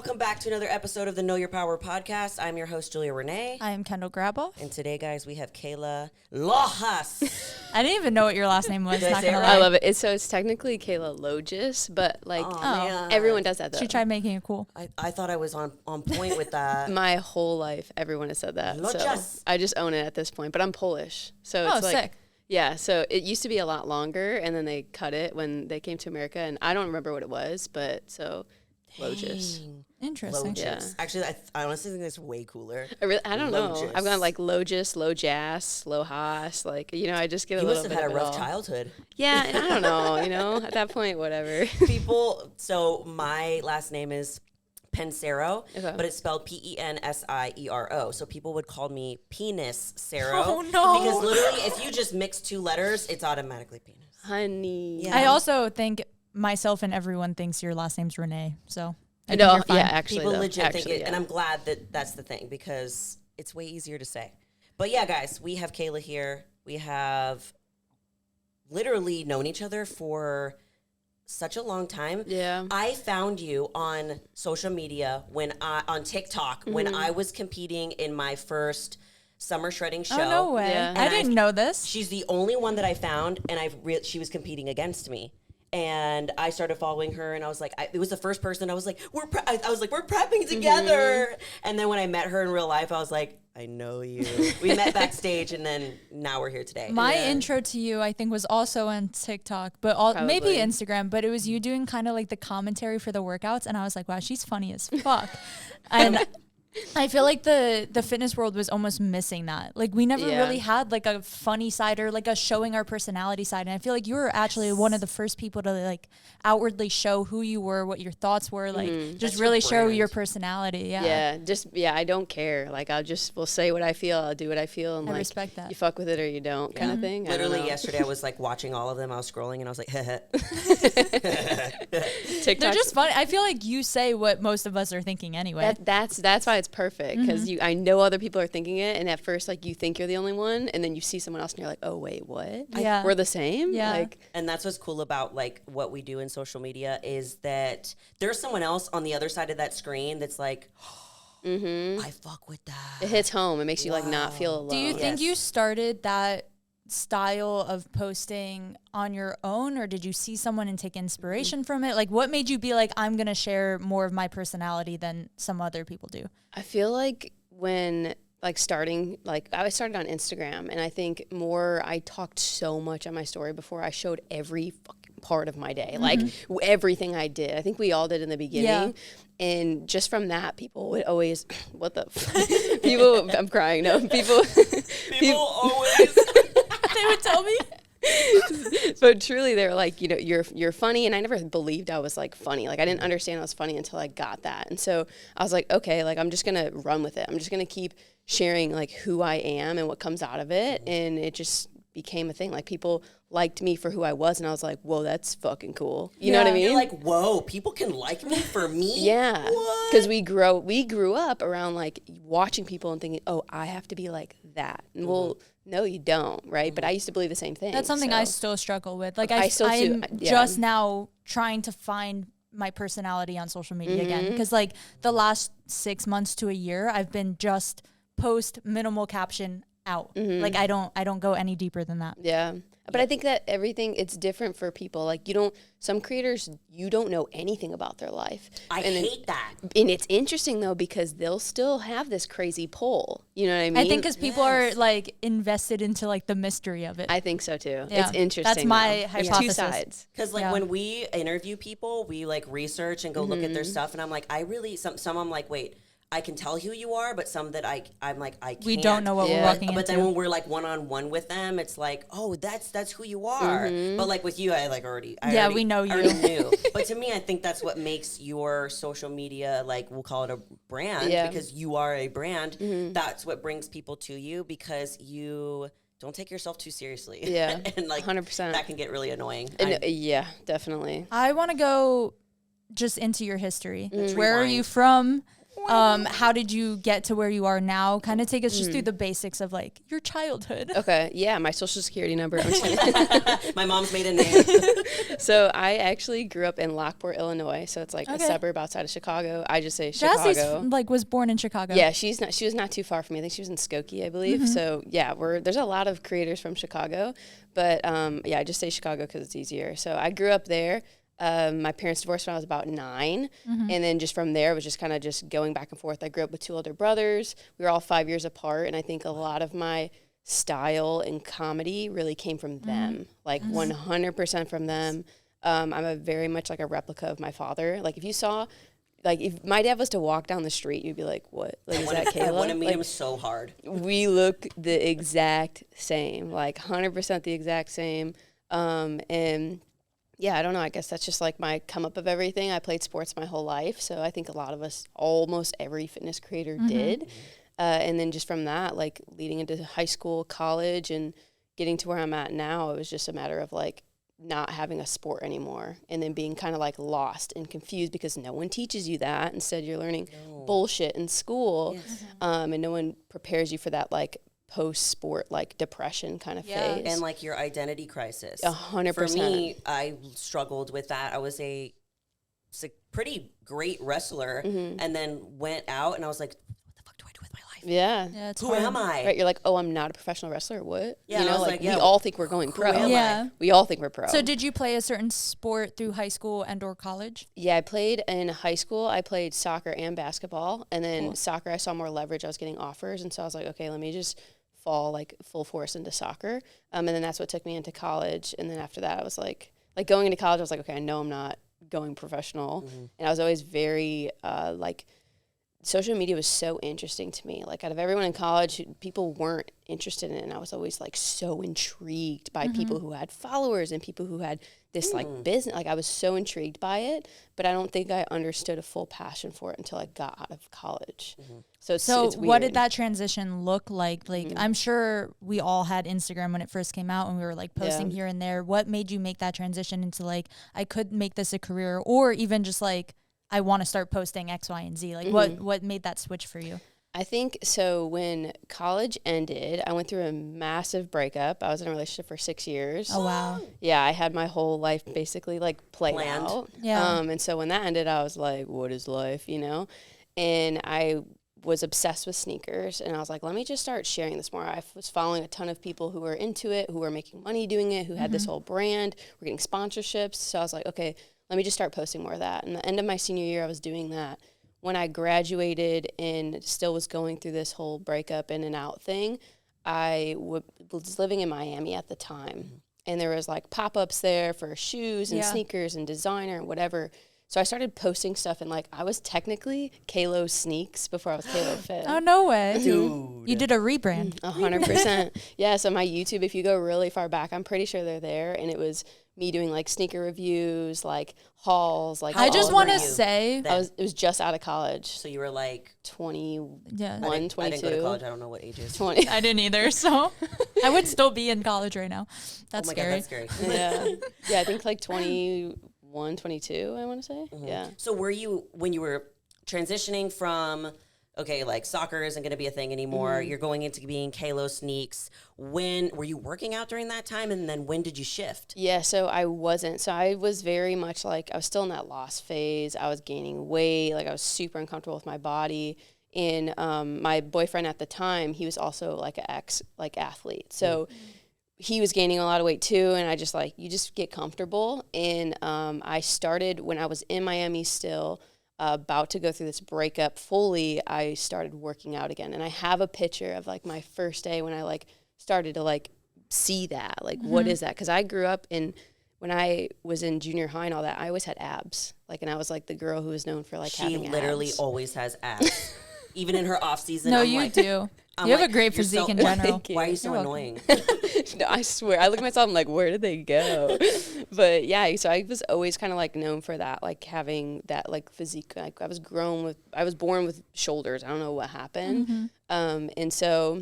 welcome back to another episode of the Know Your Power podcast. I'm your host, Juliarene. I am Kendall Graboff. And today, guys, we have Kayla Lojas. I didn't even know what your last name was. Did I Not say it gonna right? lie. I love it. It's technically Kayla Lojas, but like Man. everyone does that though. She tried making it cool. I thought I was on point with that. My whole life, everyone has said that. Lojas. So I just own it at this point. But I'm Polish, so Oh, it's like sick. yeah. So it used to be a lot longer, and then they cut it when they came to America, and I don't remember what it was, but so Lojas. Dang. Interesting. Lojas. Yeah. Actually, I honestly think that's way cooler. I don't know. Lojas. I've gone like Lojas, Lojas, Lojas. Like I just get a You little must have bit had a of it rough all. childhood. Yeah, and I don't know. At that point, whatever. People, so my last name is Pensero, Okay. but it's spelled Pensiero. So people would call me Penis Sero. Oh, no. Because literally, if you just mix two letters, it's automatically penis. Honey. Yeah. I also think myself and everyone thinks your last name's Renee. So I think No, you're fine. yeah, actually, People though. legit think it, yeah. and I'm glad that that's the thing because it's way easier to say. But yeah, guys, we have Kayla here. We have literally known each other for such a long time. Yeah. I found you on social media on TikTok when Mm-hmm. I was competing in my first summer shredding show. Oh, no way. Yeah. I didn't know this. She's the only one that I found, and she was competing against me. And I started following her, and I was like, it was the first person. I was like, we're prepping together. Mm-hmm. And then when I met her in real life, I was like, I know you. We met backstage, and then now we're here today. My intro to you, I think, was also on TikTok, but maybe Instagram, but it was you doing kind of like the commentary for the workouts. And I was like, wow, she's funny as fuck. And I feel like the fitness world was almost missing that. Like we never really had like a funny side or like a showing our personality side. And I feel like you were actually one of the first people to like outwardly show who you were, what your thoughts were, like just That's really your show brand. your personality. Yeah. Yeah, I don't care. Like will say what I feel, I'll do what I feel, and I like respect that. you fuck with it or you don't kind of thing. I don't Literally know. yesterday, I was like watching all of them. I was scrolling, and I was like, TikTok. They're just funny. I feel like you say what most of us are thinking anyway. That's why it's perfect because I know other people are thinking it, and at first like you think you're the only one, and then you see someone else, and you're like, oh wait, what? Yeah. We're the same. Yeah. Like And that's what's cool about like what we do in social media is that there's someone else on the other side of that screen that's like, I fuck with that. it hits home. It makes you like not feel alone. Do you think Yes. you started that style of posting on your own, or did you see someone and take inspiration from it? Like what made you be like, I'm going to share more of my personality than some other people do? I feel like when I started on Instagram, and I think I talked so much on my story before. I showed every fucking part of my day, like everything I did. I think we all did in the beginning. And just from that, people would always, what the fuck? People, I'm crying. No, people always. They would tell me. But truly, they were like, you're funny, and I never believed I was like funny. Like I didn't understand I was funny until I got that, and so I was like, okay, like I'm just gonna run with it. I'm just gonna keep sharing like who I am and what comes out of it, and it just became a thing. Like people liked me for who I was, and I was like, whoa, that's fucking cool. You know what I mean? You're like, whoa, people can like me for me? Yeah, What? because we grew up around like watching people and thinking, oh, I have to be like that. And well, no, you don't, right? But I used to believe the same thing. That's something I so. still struggle with. Like I still do, I'm yeah. just now trying to find my personality on social media again. Because like the last 6 months to a year, I've been just post minimal caption out. Like I don't go any deeper than that. Yeah. But I think that it's different for people. Like some creators, you don't know anything about their life. I hate that. And it's interesting though, because they'll still have this crazy pull. You know what I mean? I think because people are like invested into like the mystery of it. I think so too. Yeah. It's interesting. That's my There's two hypothesis. sides. Because like Yeah. when we interview people, we like research and go look at their stuff, and I'm like, some I'm like, wait, I can tell who you are, but some that I'm like, I can't. We don't know what we're Yeah. walking But into. then when we're like one-on-one with them, it's like, oh, that's who you are. But like with you, I we know you. already knew. But to me, I think that's what makes your social media, like we'll call it a brand, because you are a brand. That's what brings people to you, because you don't take yourself too seriously. Yeah, and like 100%. that can get really annoying. And, yeah, definitely. I want to go just into your history. Let's Where are rewind. you from? How did you get to where you are now? Kind of take us just through the basics of like your childhood. Okay. Yeah. My social security number. My mom's maiden name. So I actually grew up in Lockport, Illinois. So it's like a suburb outside of Chicago. I just say Chicago. Jassie's was born in Chicago. Yeah. She was not too far from me. I think she was in Skokie, I believe. So yeah, there's a lot of creators from Chicago, but yeah, I just say Chicago because it's easier. So I grew up there. My parents divorced when I was about 9. And then just from there, it was just kind of just going back and forth. I grew up with 2 older brothers. We were all 5 years apart. And I think a lot of my style and comedy really came from them, like 100% from them. I'm a very much like a replica of my father. Like if you saw, like if my dad was to walk down the street, you'd be like, what? Like, is that Kayla? I want to meet him so hard. We look the exact same, like 100% the exact same. And yeah, I don't know. I guess that's just like my come up of everything. I played sports my whole life. So I think a lot of us, almost every fitness creator did. And then just from that, like leading into high school, college, and getting to where I'm at now, it was just a matter of like not having a sport anymore. And then being kind of like lost and confused because no one teaches you that. Instead, you're learning bullshit in school. Yes. And no one prepares you for that like post-sport like depression kind of phase. And like your identity crisis. 100%. For me, I struggled with that. I was a pretty great wrestler and then went out and I was like, what the fuck do I do with my life? Yeah. Who am I? Right, you're like, oh, I'm not a professional wrestler. What? Yeah, you know, like we all think we're going pro. Yeah. We all think we're pro. So did you play a certain sport through high school and or college? Yeah, I played in high school. I played soccer and basketball. And then soccer, I saw more leverage. I was getting offers. And so I was like, okay, let me just fall like full force into soccer. And then that's what took me into college. And then after that, I was like going into college, I was like, okay, I know I'm not going professional. And I was always very like, social media was so interesting to me. Like out of everyone in college, people weren't interested in it. And I was always like so intrigued by people who had followers and people who had this like business. Like I was so intrigued by it, but I don't think I understood a full passion for it until I got out of college. So it's weird. What did that transition look like? Like I'm sure we all had Instagram when it first came out and we were like posting here and there. What made you make that transition into like, I could make this a career, or even just like, I want to start posting X, Y, and Z? Like what made that switch for you? I think so when college ended, I went through a massive breakup. I was in a relationship for 6 years. Oh, wow. Yeah, I had my whole life basically like planned out. Yeah. And so when that ended, I was like, what is life, you know? And I was obsessed with sneakers, and I was like, let me just start sharing this more. I was following a ton of people who were into it, who were making money doing it, who had this whole brand, were getting sponsorships. So I was like, okay, let me just start posting more of that. And the end of my senior year, I was doing that. When I graduated and still was going through this whole breakup in and out thing, I was living in Miami at the time. And there was like pop-ups there for shoes and sneakers and designer and whatever. So I started posting stuff, and like I was technically Kayla Sneaks before I was Kayla Fit. Oh, no way. Dude. You did a rebrand. 100%. Yeah, so my YouTube, if you go really far back, I'm pretty sure they're there. And it was me doing like sneaker reviews, like hauls, like I just want to say it was just out of college. So you were like 21, yeah. 22. I didn't go to college. I don't know what age is. 20. I didn't either, so I would still be in college right now. That's oh my scary. God, that's scary. Yeah, I think like 21, 22, I want to say. Yeah. So were you, when you were transitioning from, okay, like soccer isn't going to be a thing anymore, you're going into being Kayla Sneaks, when were you working out during that time, and then when did you shift? Yeah, so I wasn't. So I was very much like, I was still in that loss phase. I was gaining weight. Like I was super uncomfortable with my body. And my boyfriend at the time, he was also like an athlete. So he was gaining a lot of weight too. And I just like, you just get comfortable. And I started when I was in Miami still, about to go through this breakup fully, I started working out again. And I have a picture of like my first day when I like started to like see that, like what is that? Because I grew up when I was in junior high and all that, I always had abs. Like, and I was like the girl who was known for like having abs. She literally always has abs. Even in her off season. No, you do. You have a great physique in general. Why are you so annoying? No, I swear. I look at myself, I'm like, where did they go? But yeah, so I was always kind of like known for that, like having that like physique. Like I was born with shoulders. I don't know what happened. And so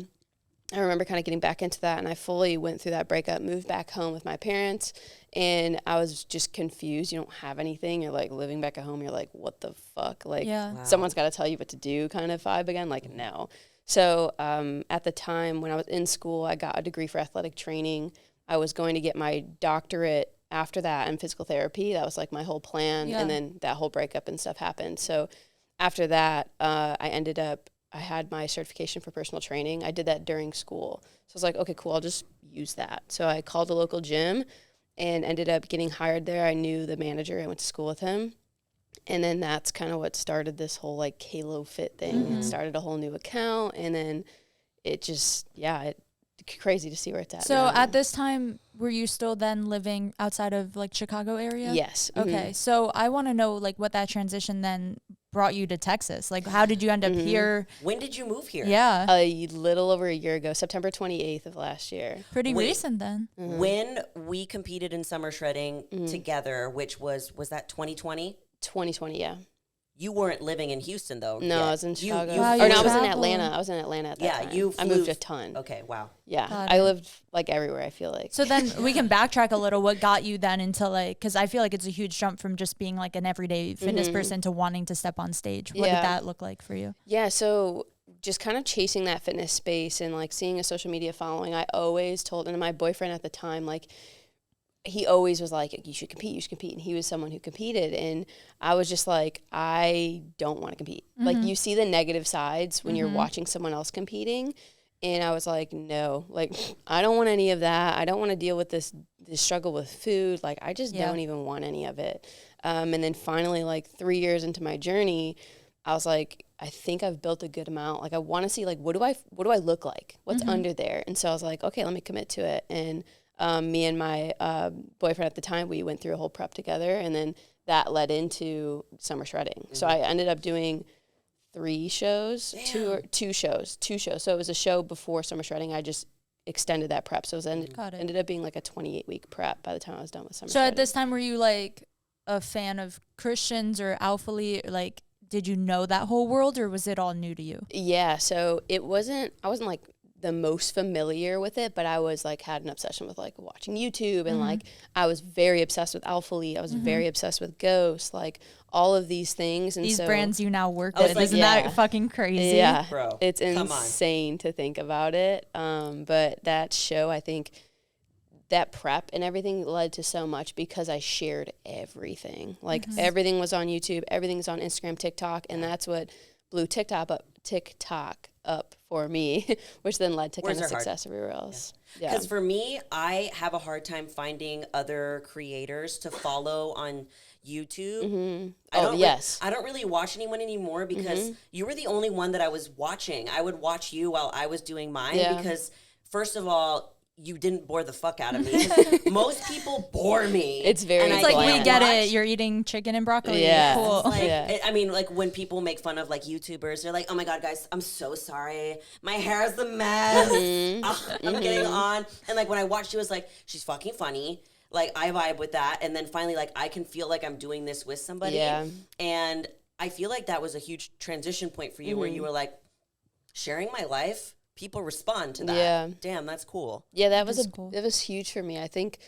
I remember kind of getting back into that, and I fully went through that breakup, moved back home with my parents, and I was just confused. You don't have anything. You're like living back at home. You're like, what the fuck? Like, someone's got to tell you what to do kind of vibe again. Like, no. So at the time when I was in school, I got a degree for athletic training. I was going to get my doctorate after that in physical therapy. That was like my whole plan. And then that whole breakup and stuff happened. So after that, I had my certification for personal training. I did that during school. So I was like, okay, cool, I'll just use that. So I called a local gym and ended up getting hired there. I knew the manager. I went to school with him. And then that's kind of what started this whole like Kayla Fit thing. It started a whole new account. And then it just, crazy to see where it's at. So now. at this time, were you still then living outside of like Chicago area? Yes. Okay. So I want to know like what that transition then brought you to Texas. Like how did you end up here? When did you move here? Yeah. A little over a year ago, September 28th of last year. Pretty recent then. When we competed in summer shredding together, which was that 2020? 2020, yeah. You weren't living in Houston, though. No, I was in Chicago. Wow, or no, I was in Atlanta. I was in Atlanta at that time. I moved a ton. Okay, wow. Yeah, I lived like everywhere, I feel like. So then we can backtrack a little. What got you then into like, because I feel like it's a huge jump from just being like an everyday fitness person to wanting to step on stage. What did that look like for you? Yeah, so just kind of chasing that fitness space and like seeing a social media following, I always told, and my boyfriend at the time, like, he always was like, you should compete. And he was someone who competed. And I was just like, I don't want to compete. Like, you see the negative sides when you're watching someone else competing. And I was like, no, like, I don't want any of that. I don't want to deal with this struggle with food. Like, I just don't even want any of it. And then finally, like 3 years into my journey, I was like, I think I've built a good amount. Like, I want to see, like, what do I look like? What's under there? And so I was like, okay, let me commit to it. And me and my boyfriend at the time, we went through a whole prep together, and then that led into summer shredding. So I ended up doing 3 shows, two shows. So it was a show before summer shredding. I just extended that prep. So it ended up being like a 28-week prep by the time I was done with summer shredding. So at this time, were you like a fan of Christians or Alphalete? Like, did you know that whole world, or was it all new to you? Yeah, so I wasn't like the most familiar with it, but I was like had an obsession with like watching YouTube, and like I was very obsessed with Alphalete. I was very obsessed with Ghost, like all of these things. And these so brands you now work with, like, isn't that fucking crazy? Yeah, bro, it's insane to think about it. But that show, I think that prep and everything led to so much because I shared everything. Like everything was on YouTube, everything's on Instagram, TikTok, and that's what blew TikTok up for me, which then led to kind of success everywhere else. Because for me, I have a hard time finding other creators to follow on YouTube. I don't really watch anyone anymore because you were the only one that I was watching. I would watch you while I was doing mine because, first of all, you didn't bore the fuck out of me. Most people bore me. It's very It's like, we get it. You're eating chicken and broccoli. Yeah. Cool. Like, I mean, like when people make fun of like YouTubers, they're like, oh my God, guys, I'm so sorry. My hair is a mess. I'm getting on. And like when I watched you, I was like, she's fucking funny. Like I vibe with that. And then finally, like I can feel like I'm doing this with somebody. Yeah. And I feel like that was a huge transition point for you where you were like, sharing my life, people respond to that. Yeah. Damn, that's cool. Yeah, that was huge for me. I think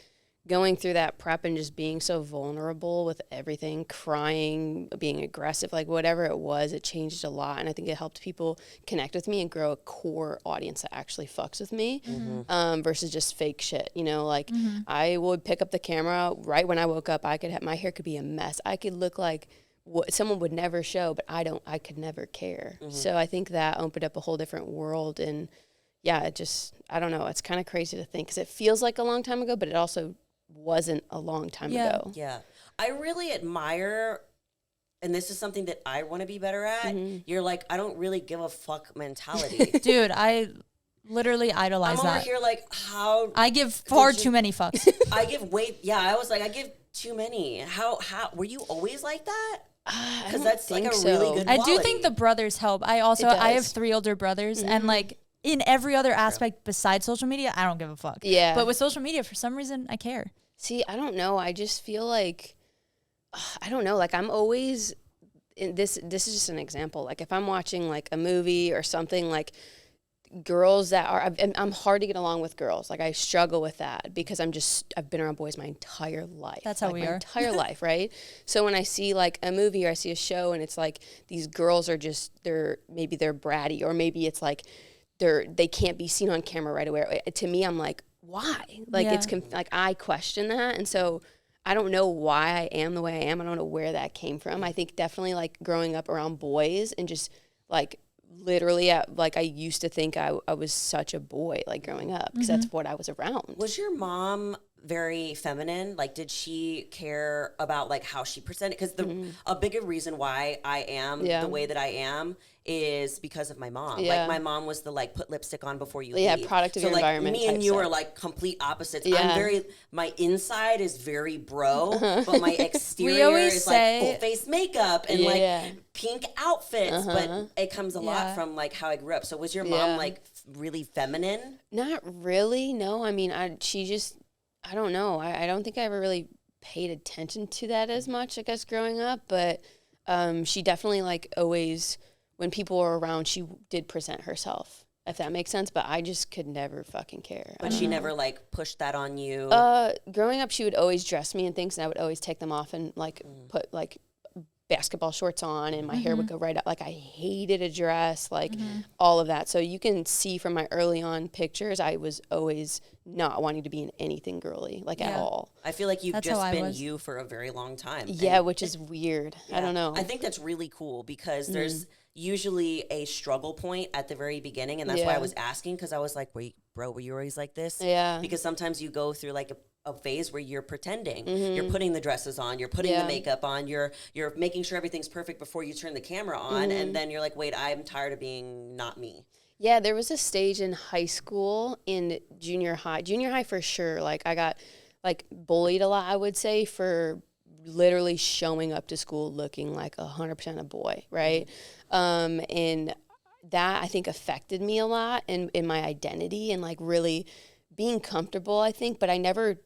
going through that prep and just being so vulnerable with everything, crying, being aggressive, like whatever it was, it changed a lot. And I think it helped people connect with me and grow a core audience that actually fucks with me versus just fake shit. You know, like I would pick up the camera right when I woke up. My hair could be a mess. I could look like what someone would never show, but I could never care. So I think that opened up a whole different world. And yeah, I don't know. It's kind of crazy to think because it feels like a long time ago, but it also wasn't a long time ago. Yeah. I really admire, and this is something that I want to be better at. You're like, I don't really give a fuck mentality. Dude, I literally idolize that. I'm over here like, how? I give far too many fucks. I give too many. How were you always like that? Because that's like a really good quality. I do think the brothers help. I have 3 older brothers, and like in every other aspect besides social media, I don't give a fuck. Yeah. But with social media, for some reason, I care. See, I don't know. I just feel like, I don't know. Like I'm always, this is just an example. Like if I'm watching like a movie or something, like girls that are, I'm hard to get along with girls. Like I struggle with that because I've been around boys my entire life. That's how we are. My entire life, right? So when I see like a movie or I see a show and it's like these girls are just, maybe they're bratty, or maybe it's like they can't be seen on camera right away. To me, I'm like, why? Like like I question that. And so I don't know why I am the way I am. I don't know where that came from. I think definitely like growing up around boys and just like literally like I used to think I was such a boy like growing up because that's what I was around. Was your mom very feminine? Like, did she care about like how she presented? Because a bigger reason why I am the way that I am is because of my mom. Like my mom was the like put lipstick on before you leave. Product of your like, environment. Me and you are like complete opposites. I'm my inside is very bro, but my exterior is like full face makeup and like pink outfits. But it comes a lot from like how I grew up. So was your mom like really feminine? Not really. No. I mean, I don't know. I don't think I ever really paid attention to that as much, I guess, growing up. But she definitely, like, always, when people were around, she did present herself, if that makes sense. But I just could never fucking care. But she never, like, pushed that on you? Growing up, she would always dress me in things, and I would always take them off and, like, put, like, basketball shorts on, and my hair would go right up. Like, I hated a dress, like, all of that. So you can see from my early on pictures, I was always not wanting to be in anything girly, like, at all. I feel like you've just been you for a very long time. Yeah, which is weird. I don't know. I think that's really cool because there's usually a struggle point at the very beginning, and that's why I was asking, because I was like, wait, bro, were you always like this? Yeah. Because sometimes you go through, like, a phase where you're pretending, you're putting the dresses on, you're putting the makeup on, you're making sure everything's perfect before you turn the camera on, and then you're like, wait, I'm tired of being not me. Yeah, there was a stage in high school, in junior high for sure. Like I got like bullied a lot, I would say, for literally showing up to school looking like 100% a boy, right? And that I think affected me a lot in my identity and like really being comfortable, I think, but I never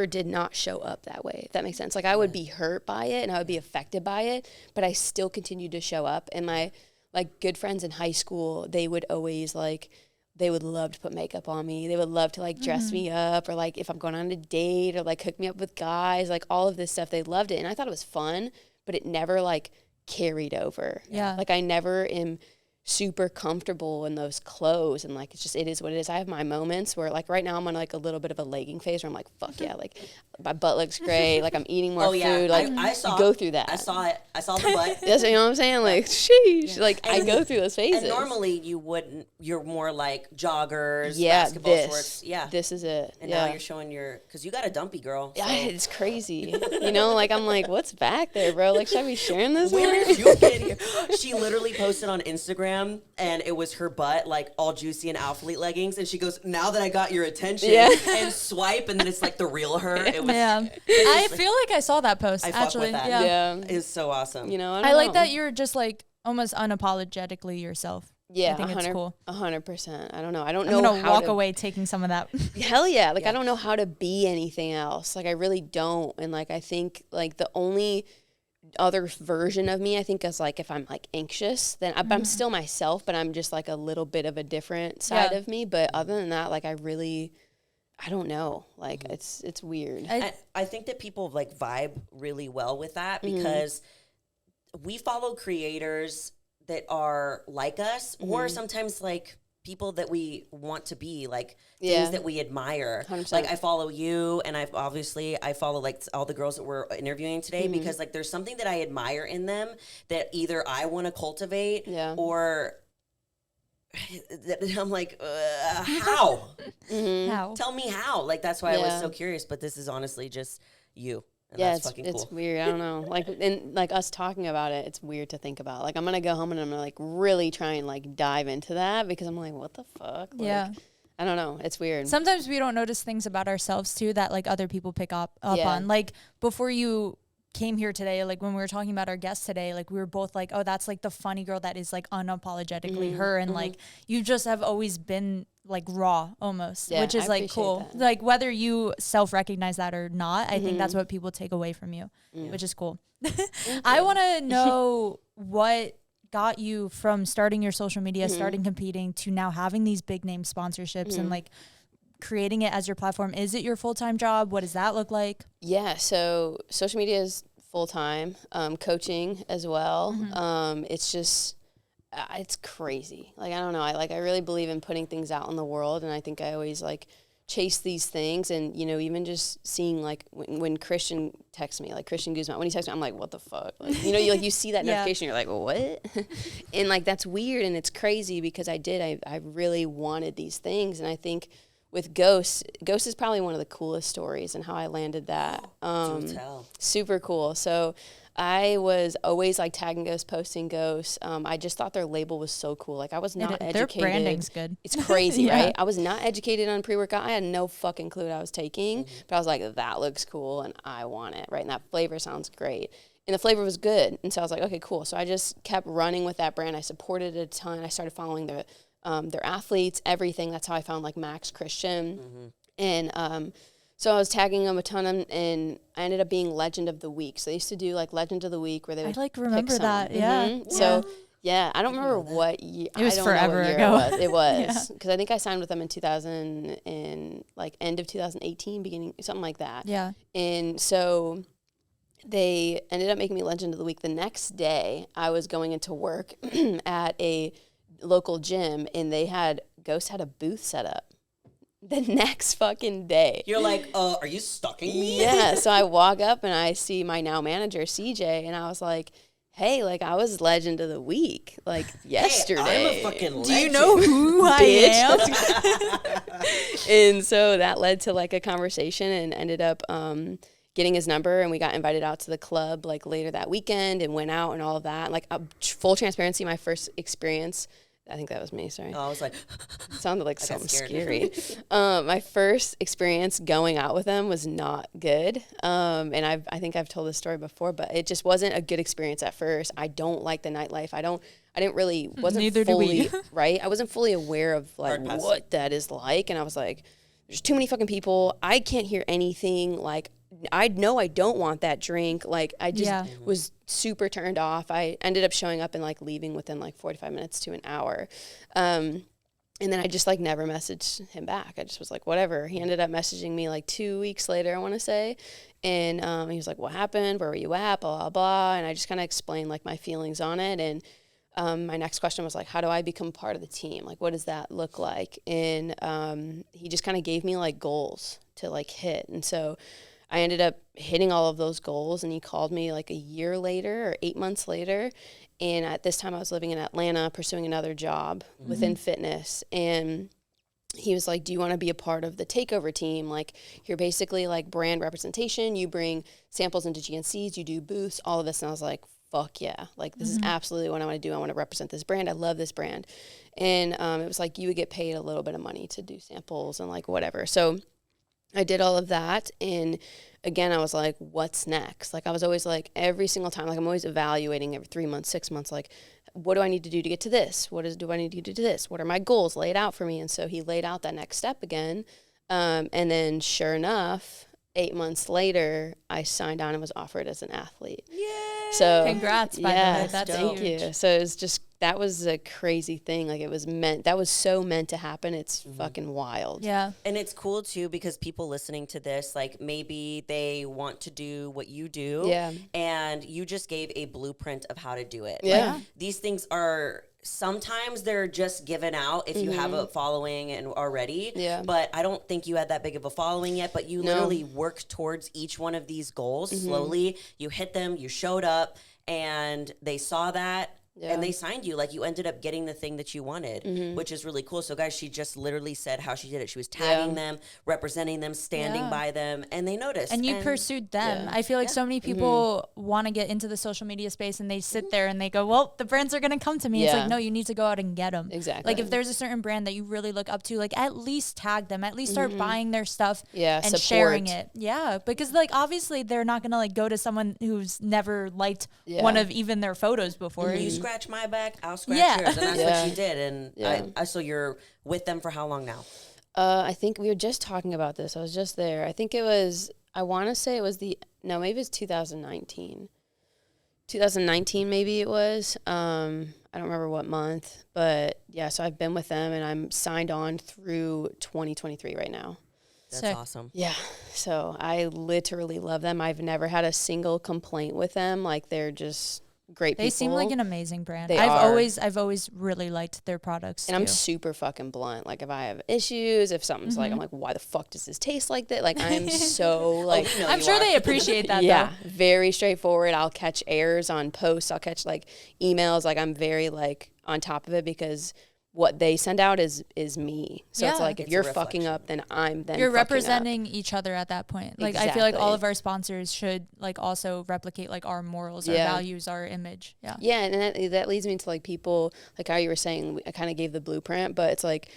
did not show up that way, if that makes sense. Like I would be hurt by it and I would be affected by it, but I still continued to show up. And my like good friends in high school, they would always like, they would love to put makeup on me. They would love to like dress me up, or like if I'm going on a date, or like hook me up with guys, like all of this stuff. They loved it. And I thought it was fun, but it never like carried over. Yeah. Like I never am super comfortable in those clothes, and like it is what it is. I have my moments where like right now I'm on like a little bit of a legging phase where I'm like, fuck yeah, like my butt looks great, like I'm eating more food. Like I saw, you go through that. I saw it. I saw the butt. That's, you know what I'm saying? Like sheesh. Like I go through those phases. And normally you wouldn't. You're more like joggers, basketball shorts. Yeah, this is it. And now you're showing because you got a dumpy girl. So. Yeah, it's crazy. You know, like I'm like, what's back there, bro? Like should I be sharing this? Where did you get here? She literally posted on Instagram. And it was her butt, like all juicy in athlete leggings. And she goes, now that I got your attention, and swipe, and then it's like the real her. It was, I feel like I saw that post, actually. Fuck with that. Yeah. It's so awesome. You know, I like that you're just like almost unapologetically yourself. Yeah, I think it's cool. 100%. I don't know. I'm gonna walk away taking some of that. Hell yeah. Like I don't know how to be anything else. Like I really don't. And like I think like the only other version of me, I think, is like if I'm like anxious, then I'm still myself, but I'm just like a little bit of a different side of me. But other than that, like I don't know. Like it's weird. I think that people like vibe really well with that because we follow creators that are like us, or sometimes like people that we want to be, like things that we admire. 100%. Like I follow you, and I follow like all the girls that we're interviewing today because like there's something that I admire in them that either I want to cultivate or I'm like, how? How? Tell me how. Like that's why I was so curious. But this is honestly just you. And that's fucking cool. It's weird. I don't know. Like, and like us talking about it, it's weird to think about. Like, I'm gonna go home and I'm gonna like really try and like dive into that because I'm like, what the fuck? Like, I don't know. It's weird. Sometimes we don't notice things about ourselves too that like other people pick up on. Like before you came here today, like when we were talking about our guest today, like we were both like, oh, that's like the funny girl that is like unapologetically her, and like you just have always been like raw almost, which is like cool. That. Like whether you self-recognize that or not, I think that's what people take away from you, which is cool. I want to know what got you from starting your social media, starting competing, to now having these big name sponsorships and like creating it as your platform? Is it your full-time job? What does that look like? Yeah, so social media is full-time, coaching as well. It's just, it's crazy. Like, I don't know. I really believe in putting things out in the world, and I think I always like chase these things. And, you know, even just seeing like when Christian texts me, like Christian Guzman, when he texts me, I'm like, what the fuck? Like, you know, you see that notification, you're like, what? And like, that's weird. And it's crazy because I really wanted these things. And I think with Ghost is probably one of the coolest stories and how I landed that. Do tell. Super cool. So I was always like tagging Ghost, posting Ghost. I just thought their label was so cool. Like, I was not educated. Their branding's good. It's crazy, right? I was not educated on pre-workout. I had no fucking clue what I was taking, but I was like, that looks cool and I want it, right? And that flavor sounds great. And the flavor was good. And so I was like, okay, cool. So I just kept running with that brand. I supported it a ton. I started following their athletes, everything. That's how I found like Max Christian. And so I was tagging them a ton, and I ended up being Legend of the Week. So they used to do like Legend of the Week where they would remember that. So yeah, I don't remember what year. It was forever ago. It was because I think I signed with them in 2000 and like end of 2018, beginning something like that. Yeah. And so they ended up making me Legend of the Week. The next day, I was going into work at a local gym, and Ghost had a booth set up the next fucking day. You're like, are you stalking me? Yeah. So I walk up and I see my now manager, CJ, and I was like, hey, like, I was Legend of the Week, like, yesterday. Hey, I'm a fucking legend. Do you know who I am? And so that led to like a conversation, and ended up getting his number, and we got invited out to the club like later that weekend and went out and all of that. Like, full transparency, my first experience, I think that was me, sorry. Oh, I was like, it sounded like something scary. My first experience going out with them was not good. And I think I've told this story before, but it just wasn't a good experience at first. I don't like the nightlife. Wasn't fully, right? I wasn't fully aware of like what that is like. And I was like, there's too many fucking people. I can't hear anything. Like, I know I don't want that drink. Like, I just was super turned off. I ended up showing up and like leaving within like 45 minutes to an hour. And then I just like never messaged him back. I just was like, whatever. He ended up messaging me like 2 weeks later, I want to say. And he was like, what happened? Where were you at? Blah, blah, blah. And I just kind of explained like my feelings on it. And my next question was like, how do I become part of the team? Like, what does that look like? And he just kind of gave me like goals to like hit. And so I ended up hitting all of those goals, and he called me like a year later or 8 months later. And at this time I was living in Atlanta, pursuing another job within fitness. And he was like, do you want to be a part of the takeover team? Like, you're basically like brand representation. You bring samples into GNCs, you do booths, all of this. And I was like, fuck yeah. Like, this is absolutely what I want to do. I want to represent this brand. I love this brand. And it was like, you would get paid a little bit of money to do samples and like whatever. So I did all of that. And again, I was like, what's next? Like, I was always like, every single time, like, I'm always evaluating every 3 months, 6 months, like, what do I need to do to get to this? Do I need to do to this? What are my goals? Lay it out for me. And so he laid out that next step again. And then sure enough, 8 months later, I signed on and was offered as an athlete. Yay! So congrats, by the way. That's thank you. So it was just, that was a crazy thing. Like, that was so meant to happen. It's fucking wild. Yeah. And it's cool too, because people listening to this, like, maybe they want to do what you do. Yeah. And you just gave a blueprint of how to do it. Yeah. Like, these things are, sometimes they're just given out if you have a following and already. Yeah. But I don't think you had that big of a following yet, but you literally worked towards each one of these goals slowly. You hit them, you showed up, and they saw that. Yeah. And they signed you. Like, you ended up getting the thing that you wanted, which is really cool. So, guys, she just literally said how she did it. She was tagging them, representing them, standing by them, and they noticed. And you pursued them. I feel like so many people want to get into the social media space, and they sit there and they go, well, the brands are going to come to me. It's like, no, you need to go out and get them. Exactly. Like, if there's a certain brand that you really look up to, like, at least tag them. At least start buying their stuff and sharing it. Yeah. Because, like, obviously they're not going to, like, go to someone who's never liked one of even their photos before. You scratch my back, I'll scratch yours. And that's what she did. And I so you're with them for how long now? I think we were just talking about this. I was just there. I think it was, I want to say it was maybe it was 2019. 2019 maybe it was. I don't remember what month, but yeah, so I've been with them and I'm signed on through 2023 right now. That's awesome. Yeah. So I literally love them. I've never had a single complaint with them. Like, they're just great people. They seem like an amazing brand. They are. I've always really liked their products. And I'm super fucking blunt. Like, if I have issues, if something's like, I'm like, why the fuck does this taste like that? Like, I'm so like, I'm sure they appreciate that. Yeah, though. Very straightforward. I'll catch errors on posts. I'll catch like emails. Like, I'm very like on top of it because what they send out is me. So it's like, if you're fucking up, then you're representing each other at that point. Like, exactly. I feel like all of our sponsors should like also replicate like our morals, our values, our image. Yeah. Yeah. And that leads me to like people, like how you were saying, I kind of gave the blueprint, but it's like,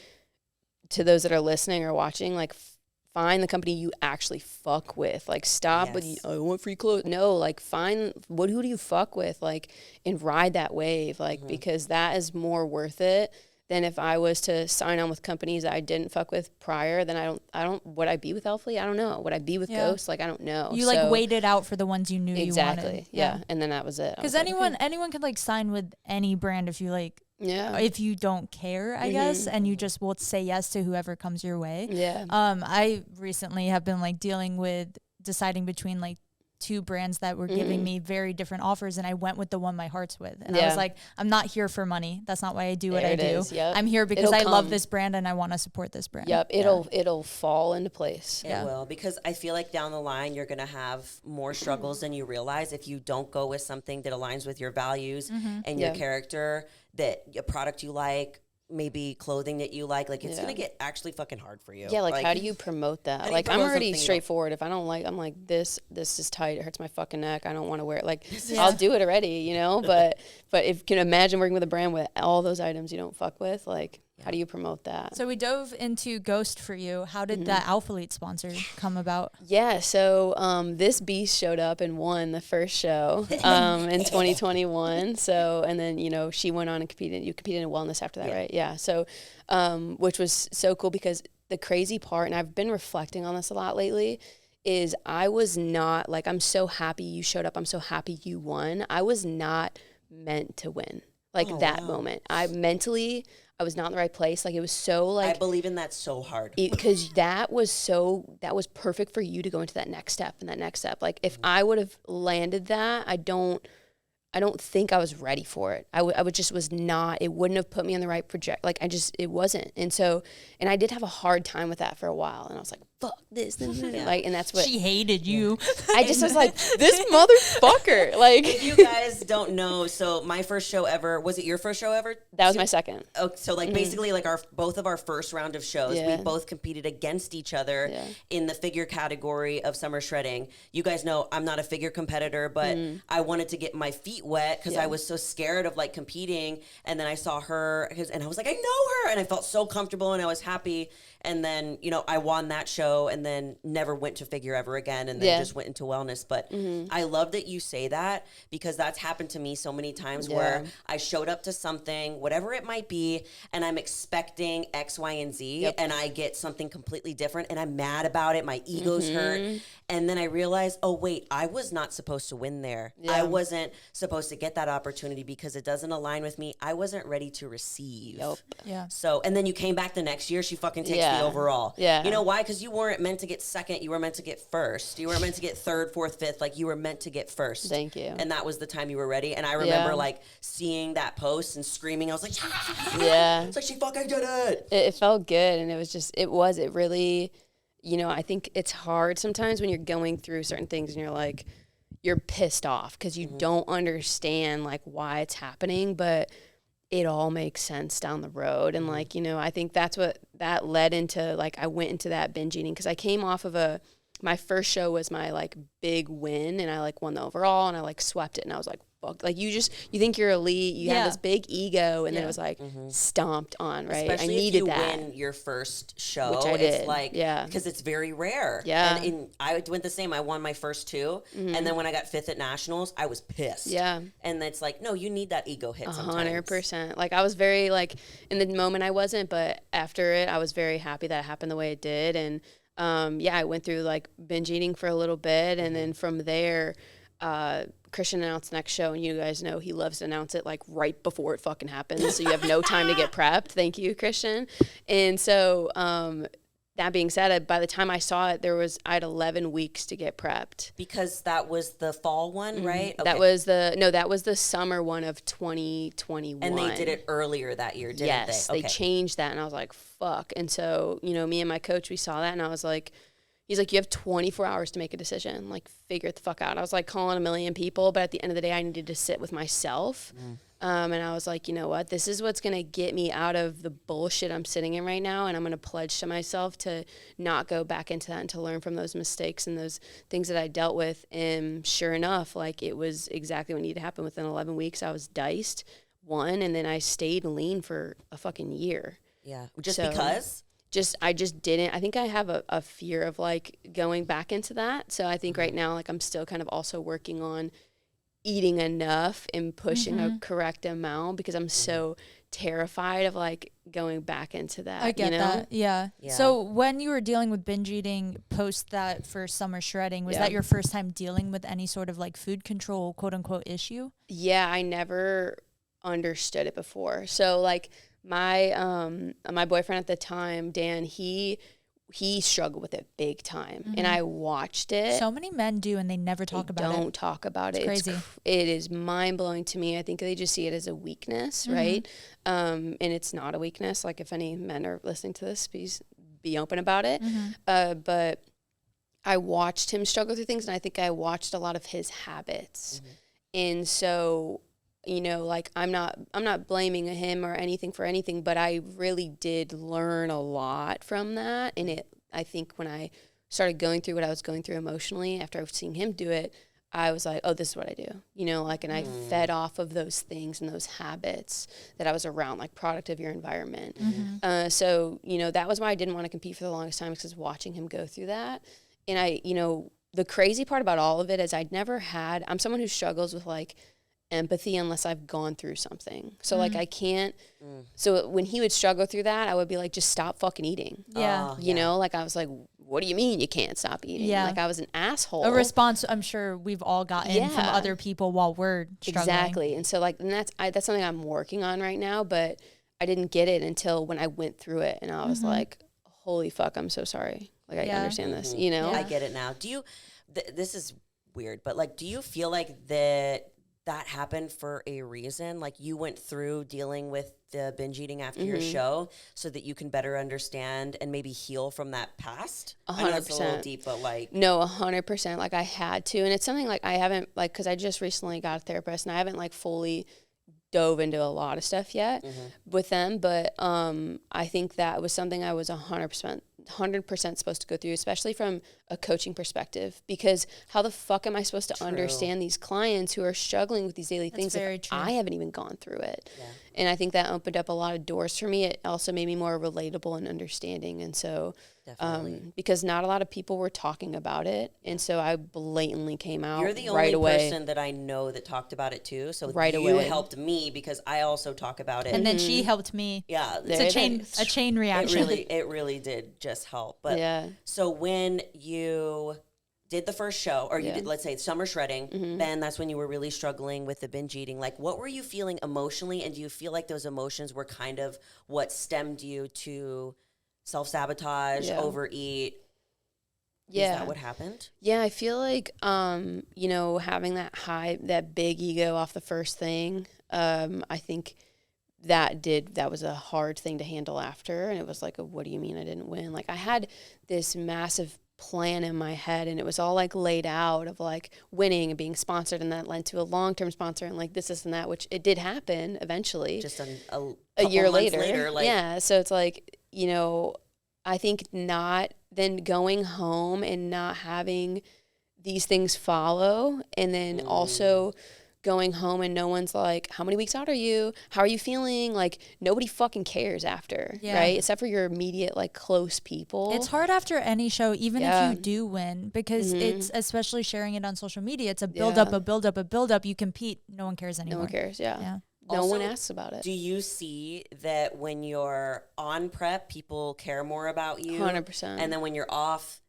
to those that are listening or watching, like, find the company you actually fuck with. Like, stop with, I want free clothes. No, like, find who do you fuck with? Like, and ride that wave. Like, because that is more worth it than if I was to sign on with companies that I didn't fuck with prior. Then would I be with Elfly? I don't know. Would I be with Ghost? Like, I don't know. You like waited out for the ones you knew you wanted. Exactly. Yeah. And then that was it. Because anyone can like sign with any brand if you like. Yeah. If you don't care, I guess, and you just will say yes to whoever comes your way. Yeah. I recently have been like dealing with deciding between like 2 brands that were giving me very different offers, and I went with the one my heart's with. And I was like, I'm not here for money. That's not why I do what I do. Yep. I'm here because I love this brand and I want to support this brand. Yep. It'll fall into place. It will, because I feel like down the line you're going to have more struggles than you realize if you don't go with something that aligns with your values and your character, that a product you like, maybe clothing that you like it's gonna get actually fucking hard for you. Yeah, like how do you promote that? Like, I'm already straightforward. If I don't like, I'm like, this is tight, it hurts my fucking neck, I don't want to wear it. Like, I'll do it already, you know. But if you can imagine working with a brand with all those items you don't fuck with, like, how do you promote that? So we dove into Ghost for you. How did the Alphalete sponsor come about? Yeah, so this beast showed up and won the first show in 2021. So, and then, you know, she went on and competed. You competed in wellness after that, right? Yeah. So, which was so cool, because the crazy part, and I've been reflecting on this a lot lately, is I was not, like, I'm so happy you showed up. I'm so happy you won. I was not meant to win. Like, moment. I was not in the right place. Like, it was so, like, I believe in that so hard. Because that was perfect for you to go into that next step and that next step. Like, if I would have landed that, I don't think I was ready for it. I was not, it wouldn't have put me on the right like, it wasn't. And so, and I did have a hard time with that for a while. And I was like, fuck this. Like, and that's what. She hated you. I just was like, this motherfucker. Like, if you guys don't know, so my first show ever, was it your first show ever? That was my second. Oh, so like basically like both of our first round of shows, we both competed against each other in the figure category of summer shredding. You guys know I'm not a figure competitor, but I wanted to get my feet wet because I was so scared of like competing. And then I saw her and I was like, I know her. And I felt so comfortable and I was happy. And then, you know, I won that show and then never went to figure ever again, and then just went into wellness. But I love that you say that, because that's happened to me so many times where I showed up to something, whatever it might be, and I'm expecting X, Y, and Z, and I get something completely different, and I'm mad about it. My ego's hurt. And then I realize, oh, wait, I was not supposed to win there. I wasn't supposed to get that opportunity because it doesn't align with me. I wasn't ready to receive. Yeah. So, and then you came back the next year, she fucking takes the overall. Yeah. You know why? Because you weren't meant to get second. You were meant to get first. You weren't meant to get third, fourth, fifth. Like, you were meant to get first. Thank you. And that was the time you were ready. And I remember like seeing that post and screaming. I was like, it's like, she fucking did it. It felt good. And it really, you know, I think it's hard sometimes when you're going through certain things and you're like, you're pissed off because you don't understand like why it's happening, but it all makes sense down the road. And like, you know, I think that's what that led into. Like, I went into that binge eating because I came off of my first show was my like big win, and I like won the overall and I like swept it, and I was like, fuck, like, you think you're elite, you have this big ego, and then it was like stomped on, right? Especially I needed if you that. win your first show, which I did. It's like, because it's very rare. Yeah. And I went the same. I won my first 2, and then when I got 5th at nationals, I was pissed. Yeah. And it's like, no, you need that ego hit sometimes. 100%. Like, I was very like, in the moment I wasn't, but after it, I was very happy that it happened the way it did. And I went through like binge eating for a little bit, and then from there, Christian announced the next show, and you guys know he loves to announce it like right before it fucking happens, so you have no time to get prepped. Thank you, Christian. And so that being said, by the time I saw it, I had 11 weeks to get prepped. Because that was the fall one, right? Okay. That was the summer one of 2021. And they did it earlier that year, didn't they? Yes, they changed that, and I was like, fuck. And so, me and my coach, we saw that, and I was like, he's like, you have 24 hours to make a decision. Like, figure it the fuck out. I was like calling a million people, but at the end of the day, I needed to sit with myself. And I was like, you know what? This is what's going to get me out of the bullshit I'm sitting in right now. And I'm going to pledge to myself to not go back into that and to learn from those mistakes and those things that I dealt with. And sure enough, like, it was exactly what needed to happen. Within 11 weeks, I was diced, won, and then I stayed lean for a fucking year. Yeah. Because? I just didn't. I think I have a fear of like going back into that. So I think right now, like, I'm still kind of also working on eating enough and pushing a correct amount, because I'm so terrified of like going back into that. I get that. Yeah. So when you were dealing with binge eating post that first summer shredding, was that your first time dealing with any sort of like food control, quote unquote, issue? Yeah, I never understood it before. So like my boyfriend at the time, Dan, he struggled with it big time, and I watched it. So many men do, and they never talk about it. Don't talk about it. It's crazy. It is mind blowing to me. I think they just see it as a weakness, right? And it's not a weakness. Like, if any men are listening to this, please be open about it. But I watched him struggle through things, and I think I watched a lot of his habits, and so, like, I'm not blaming him or anything for anything, but I really did learn a lot from that. And I think when I started going through what I was going through emotionally after seeing him do it, I was like, oh, this is what I do, and I fed off of those things and those habits that I was around, like product of your environment. So, that was why I didn't want to compete for the longest time, because watching him go through that. And the crazy part about all of it is I'm someone who struggles with like empathy unless I've gone through something. So like I can't. So when he would struggle through that, I would be like, just stop fucking eating. You know, like I was like, what do you mean you can't stop eating? Like I was an asshole. A response I'm sure we've all gotten from other people while we're struggling. Exactly. And so like, and that's something I'm working on right now, but I didn't get it until when I went through it, and I was like, holy fuck, I'm so sorry. Like I understand this, I get it now. Do you, this is weird, but like, do you feel like that happened for a reason? Like, you went through dealing with the binge eating after your show so that you can better understand and maybe heal from that past? 100%. I know it's a little deep, but like... No, 100%. Like, I had to. And it's something like I haven't, like, because I just recently got a therapist, and I haven't like fully dove into a lot of stuff yet with them. But I think that was something I was 100% supposed to go through, especially from a coaching perspective, because how the fuck am I supposed to understand these clients who are struggling with these daily things if I haven't even gone through it? And I think that opened up a lot of doors for me. It also made me more relatable and understanding. And so, because not a lot of people were talking about it. And so I blatantly came out right away. You're the only person that I know that talked about it too. So you helped me because I also talk about it. And then she helped me. Yeah. It's a chain reaction. It really did just help. But so when you did the first show, or you did, let's say, summer shredding, then that's when you were really struggling with the binge eating. Like, what were you feeling emotionally? And do you feel like those emotions were kind of what stemmed you to self-sabotage, overeat? Is that what happened? Yeah, I feel like, having that big ego off the first thing, I think that was a hard thing to handle after. And it was like, what do you mean I didn't win? Like, I had this massive plan in my head, and it was all like laid out of like winning and being sponsored, and that led to a long-term sponsor and like this and that, which it did happen eventually, just a year later. Like, so it's like, I think not then going home and not having these things follow, and then also going home and no one's like, how many weeks out are you? How are you feeling? Like, nobody fucking cares after, right? Except for your immediate, like, close people. It's hard after any show, even if you do win, because it's, especially sharing it on social media, it's a build up, a build up, a build up. You compete, no one cares anymore. No one cares, No also, one asks about it. Do you see that when you're on prep, people care more about you? 100%. And then when you're off,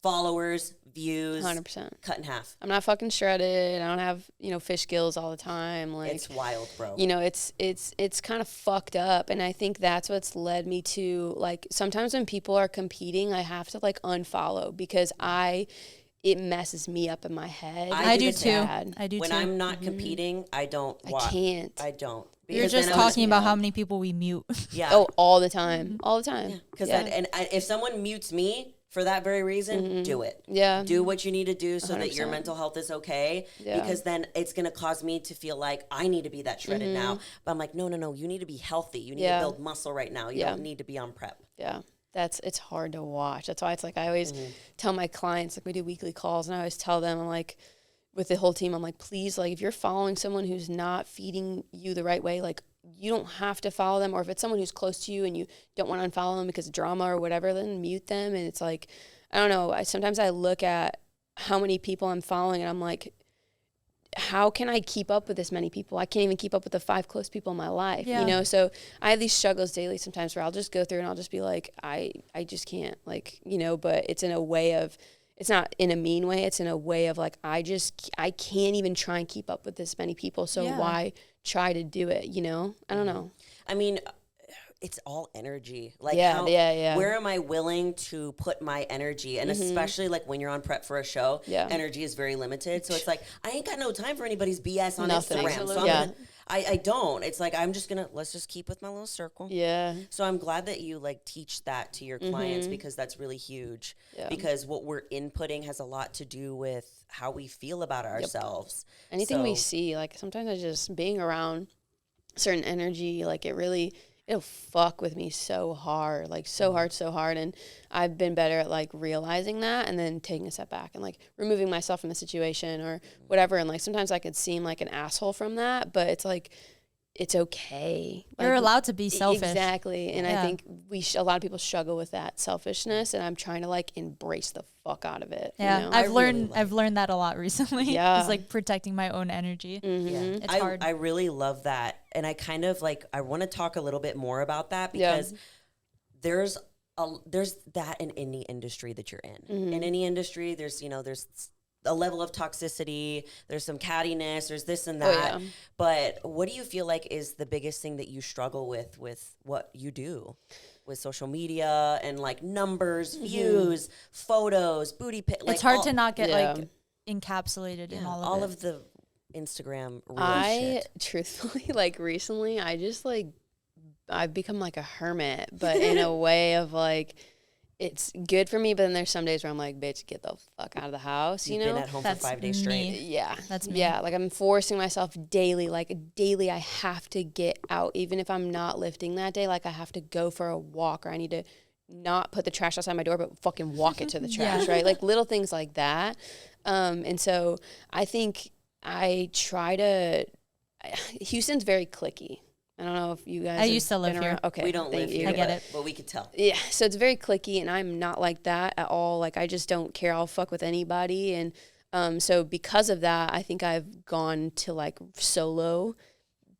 followers, views, 100%. cut in half. I'm not fucking shredded. I don't have, fish gills all the time. Like, it's wild, bro. It's kind of fucked up. And I think that's what's led me to, like, sometimes when people are competing, I have to, like, unfollow because it messes me up in my head. I do too. When I'm not competing, I don't watch. I can't. I don't. You're just talking about how many people we mute. Yeah. Oh, all the time. All the time. Because if someone mutes me for that very reason, do it. Yeah. Do what you need to do so 100%. that your mental health is okay. Yeah. Because then it's going to cause me to feel like I need to be that shredded now. But I'm like, no. You need to be healthy. You need to build muscle right now. You don't need to be on prep. Yeah. It's hard to watch. That's why it's like I always tell my clients, like we do weekly calls, and I always tell them, I'm like, with the whole team, I'm like, please, like if you're following someone who's not feeding you the right way, like you don't have to follow them. Or if it's someone who's close to you and you don't want to unfollow them because of drama or whatever, then mute them. And it's like, I don't know. Sometimes I look at how many people I'm following and I'm like, how can I keep up with this many people? I can't even keep up with the 5 close people in my life, So I have these struggles daily sometimes where I'll just go through and I'll just be like, I just can't, like, but it's in a way of, it's not in a mean way. It's in a way of like, I can't even try and keep up with this many people. So why try to do it? I don't know. I mean, it's all energy. Like, where am I willing to put my energy? And especially like when you're on prep for a show, energy is very limited. So it's like, I ain't got no time for anybody's BS on Instagram. So I don't. It's like, let's just keep with my little circle. Yeah. So I'm glad that you like teach that to your clients because that's really huge. Yeah. Because what we're inputting has a lot to do with how we feel about ourselves. Anything we see, like sometimes I just being around certain energy, like it'll fuck with me so hard, like so hard. And I've been better at like realizing that and then taking a step back and like removing myself from the situation or whatever. And like sometimes I could seem like an asshole from that, but it's like, it's okay. You're allowed to be selfish. Exactly. And I think a lot of people struggle with that selfishness, and I'm trying to like embrace the fuck out of it. Yeah. I've learned that a lot recently. Yeah. It's like protecting my own energy. Mm-hmm. It's hard. I really love that. And I kind of like, I want to talk a little bit more about that because there's that in any industry that you're in. Mm-hmm. In any industry, there's a level of toxicity, there's some cattiness, there's this and that. But what do you feel like is the biggest thing that you struggle with what you do with social media and like numbers, views, photos, booty pics? It's hard to not get like encapsulated in all of it. Of the Instagram real shit. Truthfully, like recently, I've become like a hermit, but in a way of like, it's good for me, but then there's some days where I'm like, bitch, get the fuck out of the house, You've been at home for 5 days straight. Yeah. That's me. Yeah, like I'm forcing myself daily. Like daily I have to get out. Even if I'm not lifting that day, like I have to go for a walk, or I need to not put the trash outside my door, but fucking walk it to the trash, right? Like little things like that. And so I think Houston's very cliquey. I don't know if you guys. I used to live here. Okay, we don't live here. I get it, but we could tell. Yeah, so it's very cliquey, and I'm not like that at all. Like I just don't care. I'll fuck with anybody, and so because of that, I think I've gone to like solo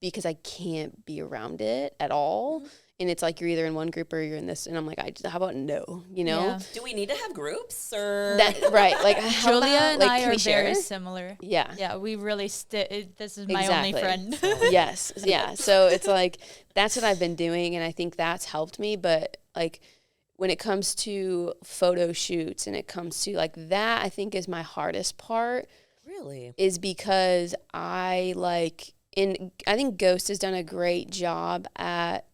because I can't be around it at all. And it's like you're either in one group or you're in this, and I'm like, how about no? Yeah. Do we need to have groups or right? Like Julia and like, I are share? very similar. Yeah, yeah. We really this is my only friend. Yes, yeah. So it's like that's what I've been doing, and I think that's helped me. But like when it comes to photo shoots and it comes to like that, I think is my hardest part. Really, is because I think Ghost has done a great job at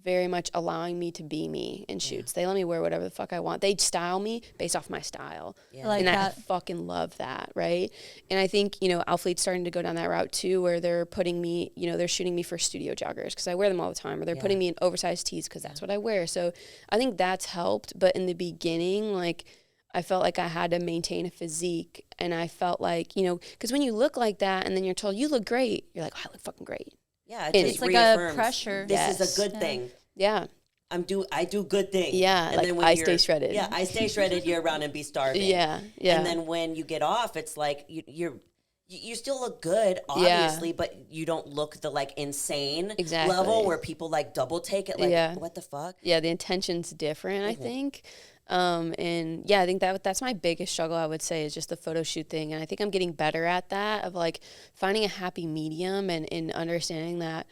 very much allowing me to be me in shoots. They let me wear whatever the fuck I want. They style me based off my style. Yeah. Like and that. I fucking love that, right? And I think, Alfleet's starting to go down that route too, where they're putting me, they're shooting me for studio joggers because I wear them all the time, or they're putting me in oversized tees because that's what I wear. So I think that's helped. But in the beginning, like, I felt like I had to maintain a physique, and I felt like, because when you look like that and then you're told you look great, you're like, oh, I look fucking great. Yeah, it's like a pressure. This is a good thing. Yeah. I do good things. Yeah, and like then when I stay shredded. Yeah, I stay shredded year round and be starving. Yeah. And then when you get off, it's like you still look good, obviously, but you don't look the like insane level where people like double take it. Like, what the fuck? Yeah, the intention's different, I think. And yeah, I think that's my biggest struggle, I would say, is just the photo shoot thing. And I think I'm getting better at that, of like finding a happy medium and understanding that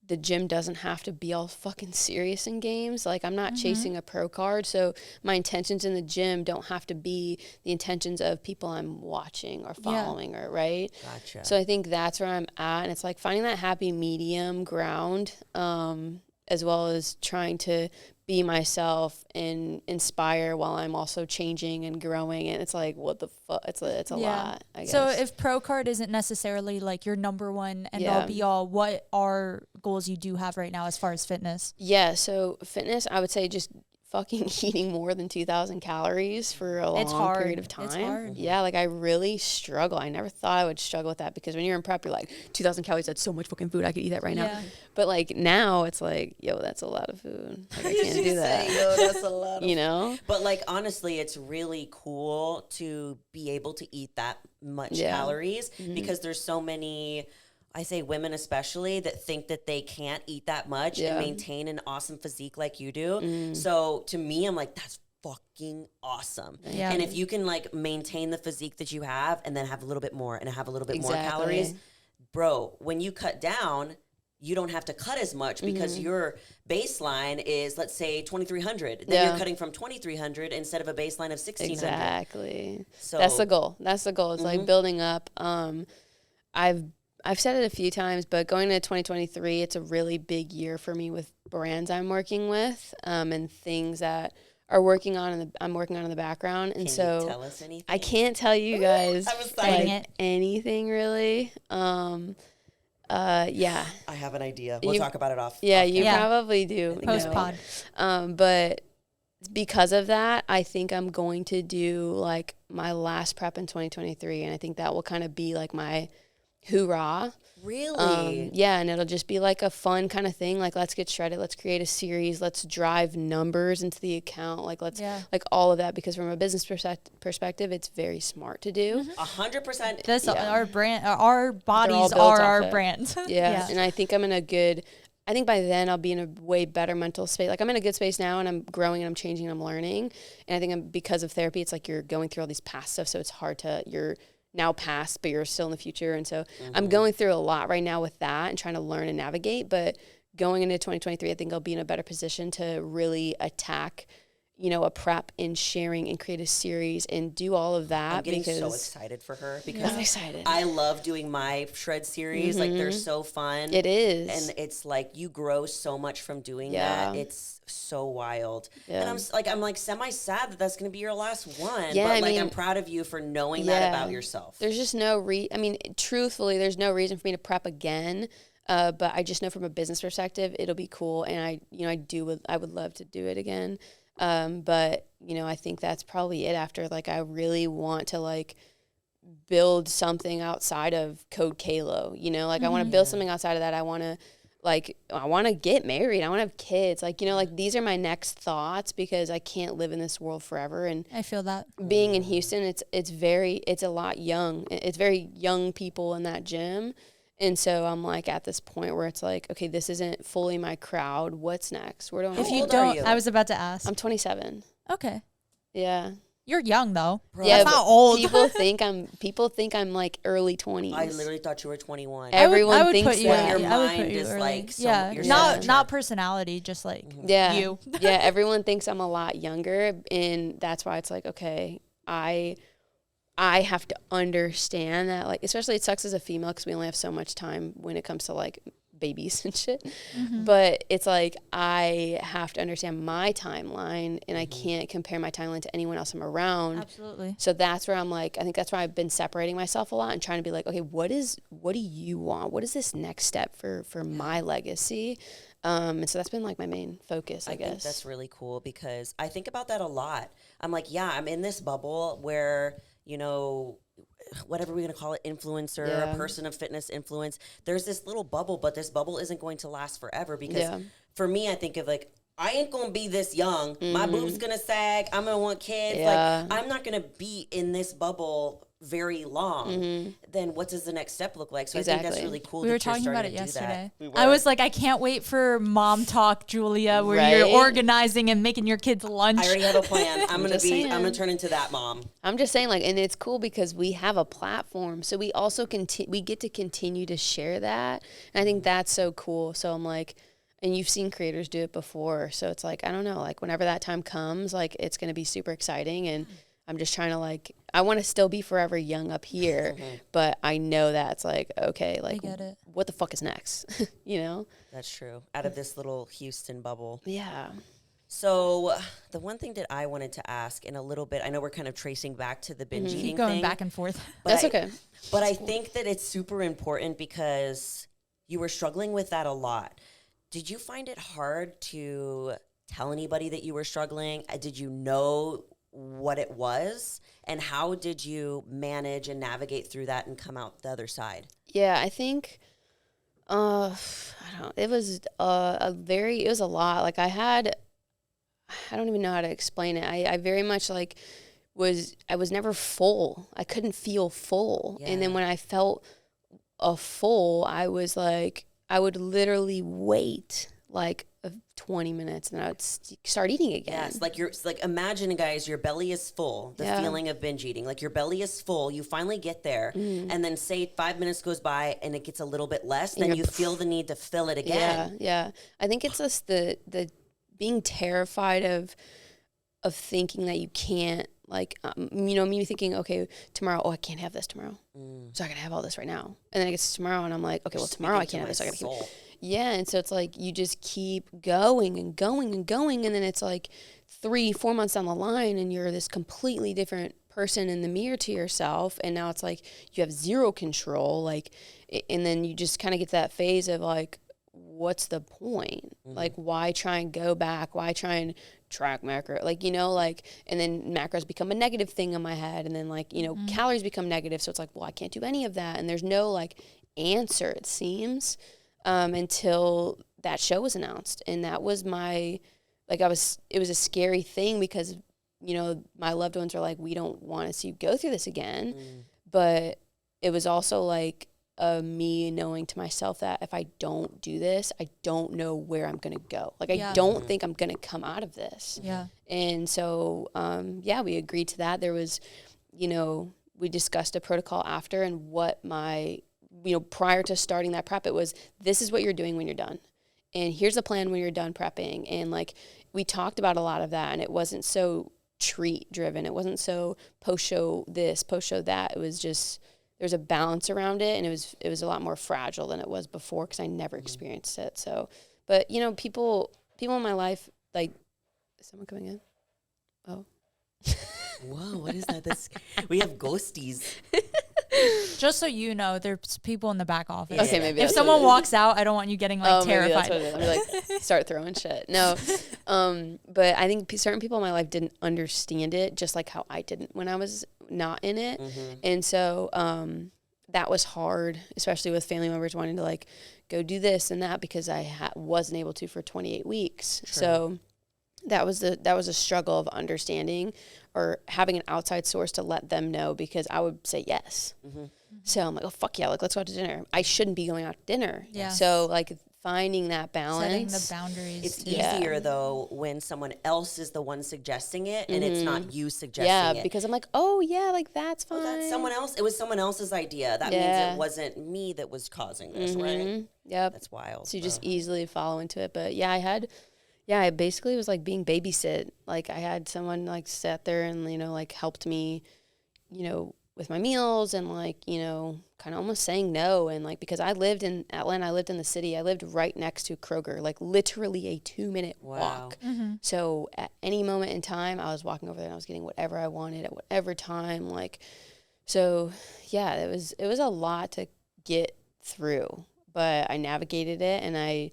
the gym doesn't have to be all fucking serious in games. Like, I'm not chasing a pro card, so my intentions in the gym don't have to be the intentions of people I'm watching or following, or right. Gotcha. So I think that's where I'm at, and it's like finding that happy medium ground, as well as trying to be myself and inspire while I'm also changing and growing. And it's like, what the fuck? It's a lot, I guess. So if pro card isn't necessarily like your number one and all be all, what are goals you do have right now as far as fitness? Yeah. So fitness, I would say just fucking eating more than 2,000 calories for a long period of time. It's hard. Yeah, like I really struggle. I never thought I would struggle with that, because when you're in prep, you're like, 2,000 calories, that's so much fucking food. I could eat that right now. But like now it's like, yo, that's a lot of food. Like, I can't do that. Yo, that's a lot of you know? But like, honestly, it's really cool to be able to eat that much calories, because there's so many, I say women especially, that think that they can't eat that much and maintain an awesome physique like you do. So to me, I'm like, that's fucking awesome. Yeah. And if you can like maintain the physique that you have and then have a little bit more and have a little bit more calories, bro, when you cut down, you don't have to cut as much, because your baseline is, let's say, 2,300. Then you're cutting from 2,300 instead of a baseline of 1,600. Exactly. So that's the goal. That's the goal. It's like building up. I've said it a few times, but going to 2023, it's a really big year for me with brands I'm working with, and things that are I'm working on in the background. And Can you tell us anything? I can't tell you guys anything really. Yeah. I have an idea. We'll talk about it off. Yeah, you probably do. Post-pod. But because of that, I think I'm going to do like my last prep in 2023, and I think that will kind of be like my hoorah. Really? Yeah, and it'll just be like a fun kind of thing. Like, let's get shredded. Let's create a series. Let's drive numbers into the account. Like, let's like all of that, because from a business perspective, it's very smart to do. 100%. This our brand, our bodies are our brand. Yeah, and I think I think by then I'll be in a way better mental space. Like, I'm in a good space now, and I'm growing and I'm changing and I'm learning. And I think because of therapy, it's like you're going through all these past stuff, so it's hard to you're now past, but you're still in the future. And so I'm going through a lot right now with that and trying to learn and navigate. But going into 2023, I think I'll be in a better position to really attack, a prep and sharing and create a series and do all of that. I'm getting so excited for her, because I'm excited. I love doing my shred series. Like, they're so fun. It is. And it's like you grow so much from doing that. It's so wild. And I'm like semi sad that that's going to be your last one. Yeah, but I'm proud of you for knowing that about yourself. There's just no truthfully, there's no reason for me to prep again. But I just know from a business perspective, it'll be cool. And I would love to do it again. But I think that's probably it after. Like, I really want to like build something outside of Code Kayla, I want to build something outside of that. I want to get married. I want to have kids. Like, these are my next thoughts, because I can't live in this world forever. And I feel that being in Houston, it's a lot young. It's very young people in that gym. And so I'm like at this point where it's like, okay, this isn't fully my crowd. What's next? Where do I If you don't, I was about to ask. I'm 27. Okay. Yeah. You're young though. Bro, yeah, that's not old. People think I'm like early 20s. I literally thought you were 21. Everyone thinks that. Your mind is like, not personality, just like you. Yeah, everyone thinks I'm a lot younger, and that's why it's like, okay, I have to understand that, like, especially it sucks as a female because we only have so much time when it comes to like babies and shit. But it's like I have to understand my timeline, and I can't compare my timeline to anyone else I'm around. Absolutely. So that's where I'm like, I think that's why I've been separating myself a lot and trying to be like, okay, what do you want? What is this next step for my legacy? And so that's been like my main focus, I guess. I think that's really cool, because I think about that a lot. I'm like, I'm in this bubble where, whatever we're going to call it, influencer, person of fitness influence. There's this little bubble, but this bubble isn't going to last forever, because for me, I think of like, I ain't gonna be this young. My boob's gonna sag. I'm gonna want kids. Yeah. Like, I'm not gonna be in this bubble very long. Then what does the next step look like? So I think that's really cool. We that were talking you're about it starting to do yesterday. that. I was like, I can't wait for mom talk, Julia, where you're organizing and making your kids lunch. I already have a plan. I'm gonna turn into that mom. I'm just saying, like, and it's cool because we have a platform, so we also we get to continue to share that, and I think that's so cool. So I'm like, and you've seen creators do it before, so it's like, I don't know, like whenever that time comes, like it's gonna be super exciting, and I'm just trying to, like, I want to still be forever young up here, but I know that's like, okay, like, what the fuck is next? You know? That's true. Out of this little Houston bubble. Yeah. So the one thing that I wanted to ask in a little bit, I know we're kind of tracing back to the binge eating going thing. back and forth. That's okay. But I think that it's super important because you were struggling with that a lot. Did you find it hard to tell anybody that you were struggling? Did you know what it was? And how did you manage and navigate through that and come out the other side? Yeah, I think, it was it was a lot. Like I don't even know how to explain it. I very much like I was never full. I couldn't feel full. Yeah. And then when I felt full, I was like, I would literally wait like 20 minutes and then I would start eating again. Yes, like imagine, guys, your belly is full, the feeling of binge eating. Like your belly is full, you finally get there, and then say 5 minutes goes by and it gets a little bit less, then you feel the need to fill it again. Yeah. I think it's just the being terrified of thinking that you can't, like, me thinking, okay, tomorrow, I can't have this tomorrow. So I gotta have all this right now. And then it gets tomorrow and I'm like, okay, well, tomorrow I can't have this. So I gotta keep. Yeah, and so it's like you just keep going and going and going, and then it's like 3-4 months down the line, and you're this completely different person in the mirror to yourself, and now it's like you have zero control, like, and then you just kind of get to that phase of like, what's the point? Like, why try and go back? Why try and track macro? Like, like, and then macros become a negative thing in my head, and then like, calories become negative, so it's like, well, I can't do any of that, and there's no like answer, it seems. Until that show was announced. And that was it was a scary thing because, my loved ones are like, we don't want to see you go through this again. But it was also like me knowing to myself that if I don't do this, I don't know where I'm going to go. Like, I don't think I'm going to come out of this. Yeah. And so, we agreed to that. There was, we discussed a protocol after, and what prior to starting that prep, it was, this is what you're doing when you're done. And here's the plan when you're done prepping. And like, we talked about a lot of that, and it wasn't so treat driven. It wasn't so post-show this, post-show that. It was just, there's a balance around it. And it was a lot more fragile than it was before, because I never experienced it. So, but people in my life, like, is someone coming in? Oh. Whoa, what is that? We have ghosties. Just so you know, there's people in the back office. Okay, maybe if someone walks out, I don't want you getting like terrified. Maybe that's what it is. I'm like, start throwing shit. No, but I think certain people in my life didn't understand it, just like how I didn't when I was not in it, and so that was hard, especially with family members wanting to like go do this and that, because I wasn't able to for 28 weeks. True. So that was a struggle of understanding or having an outside source to let them know, because I would say yes. So I'm like, oh, fuck yeah, like, let's go out to dinner. I shouldn't be going out to dinner. Yeah. So like finding that balance. Setting the boundaries. It's easier though when someone else is the one suggesting it and it's not you suggesting it. Yeah, because I'm like, oh yeah, like that's fine. That's someone else. It was someone else's idea. That means it wasn't me that was causing this, right? Yep. That's wild. So you just easily follow into it. But yeah, I basically was like being babysit. Like I had someone like sat there and, like helped me, with my meals and like, kind of almost saying no. And like, because I lived in Atlanta, I lived in the city, I lived right next to Kroger, like literally a 2-minute walk. So at any moment in time, I was walking over there and I was getting whatever I wanted at whatever time. Like, so yeah, it was a lot to get through, but I navigated it, and I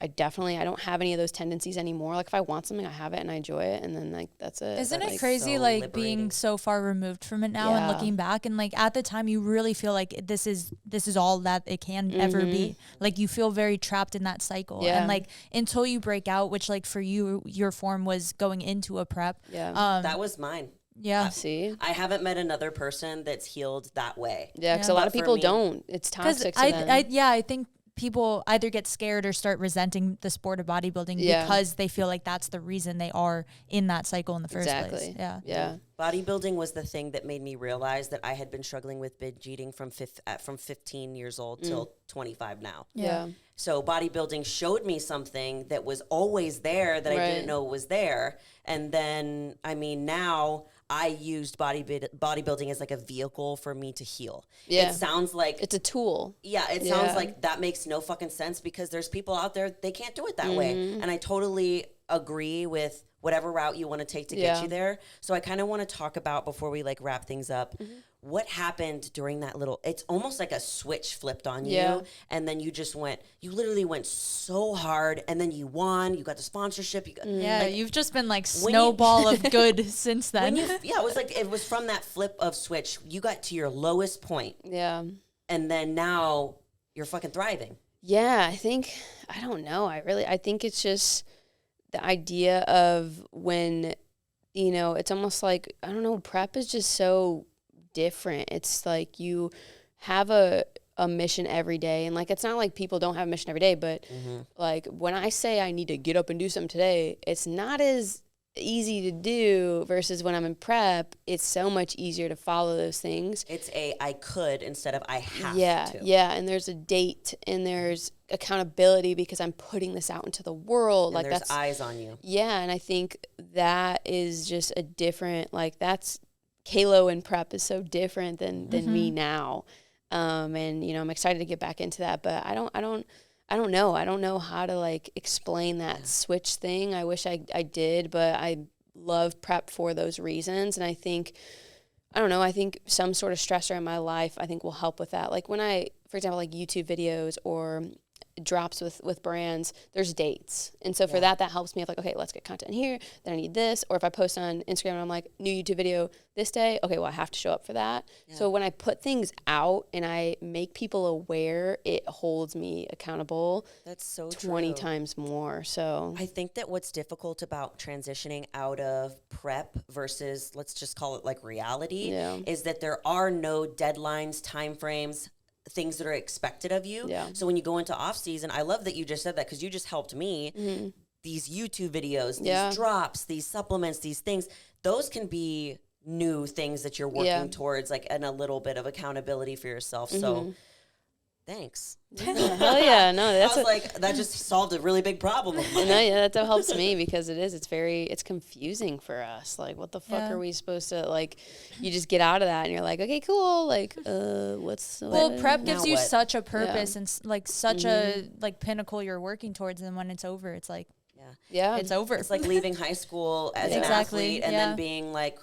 I don't have any of those tendencies anymore. Like if I want something, I have it and I enjoy it, and then like that's it. Isn't it like, crazy, so like liberating. being so far removed from it now and looking back, and like at the time you really feel like this is all that it can ever be. Like you feel very trapped in that cycle, and like until you break out, which like for you, your form was going into a prep. That was mine. Yeah. See, I haven't met another person that's healed that way. yeah, because a lot of people don't. It's toxic to them. I think people either get scared or start resenting the sport of bodybuilding because they feel like that's the reason they are in that cycle in the first place. Yeah. Bodybuilding was the thing that made me realize that I had been struggling with binge eating from 15 years old till 25 now. Yeah. So bodybuilding showed me something that was always there that I didn't know was there. And then, I mean, now I used bodybuilding as like a vehicle for me to heal. Yeah. It sounds like it's a tool. Yeah, it sounds like that makes no fucking sense because there's people out there, they can't do it that way. And I totally agree with whatever route you want to take to get you there. So I kind of want to talk about, before we like wrap things up, what happened during that it's almost like a switch flipped on you. And then you literally went so hard, and then you won, you got the sponsorship. You've just been like snowball of good since then. It was from that flip of switch. You got to your lowest point. Yeah. And then now you're fucking thriving. Yeah, I don't know. I think it's just the idea of when, it's almost like, I don't know, prep is just so different. It's like you have a mission every day, and like it's not like people don't have a mission every day, but like when I say I need to get up and do something today, it's not as easy to do versus when I'm in prep. It's so much easier to follow those things. It's I could instead of I have to. Yeah, and there's a date and there's accountability because I'm putting this out into the world. And like there's eyes on you. Yeah, and I think that is just a different, like that's Kayla in prep is so different than me now. And I'm excited to get back into that, but I don't know. I don't know how to like explain that switch thing. I wish I did, but I love prep for those reasons. And I think some sort of stressor in my life, I think will help with that. Like when for example, like YouTube videos or drops with brands, there's dates. And so for that helps me. I'm like, okay, let's get content here. Then I need this. Or if I post on Instagram and I'm like, new YouTube video this day, okay, well, I have to show up for that. Yeah. So when I put things out and I make people aware, it holds me accountable. That's so 20 times more. So I think that what's difficult about transitioning out of prep versus, let's just call it like reality, is that there are no deadlines, time frames, things that are expected of you. Yeah. So when you go into off season, I love that you just said that because you just helped me. These YouTube videos, these drops, these supplements, these things, those can be new things that you're working towards, like, and a little bit of accountability for yourself. So thanks. Hell yeah. No, that's that just solved a really big problem. No, yeah, that helps me because it's confusing for us. Like, what the fuck are we supposed to, like, you just get out of that and you're like, okay, cool. Like, prep gives you such a purpose and like such a like pinnacle you're working towards. And when it's over, it's like, it's over. It's like leaving high school as an athlete and then being like,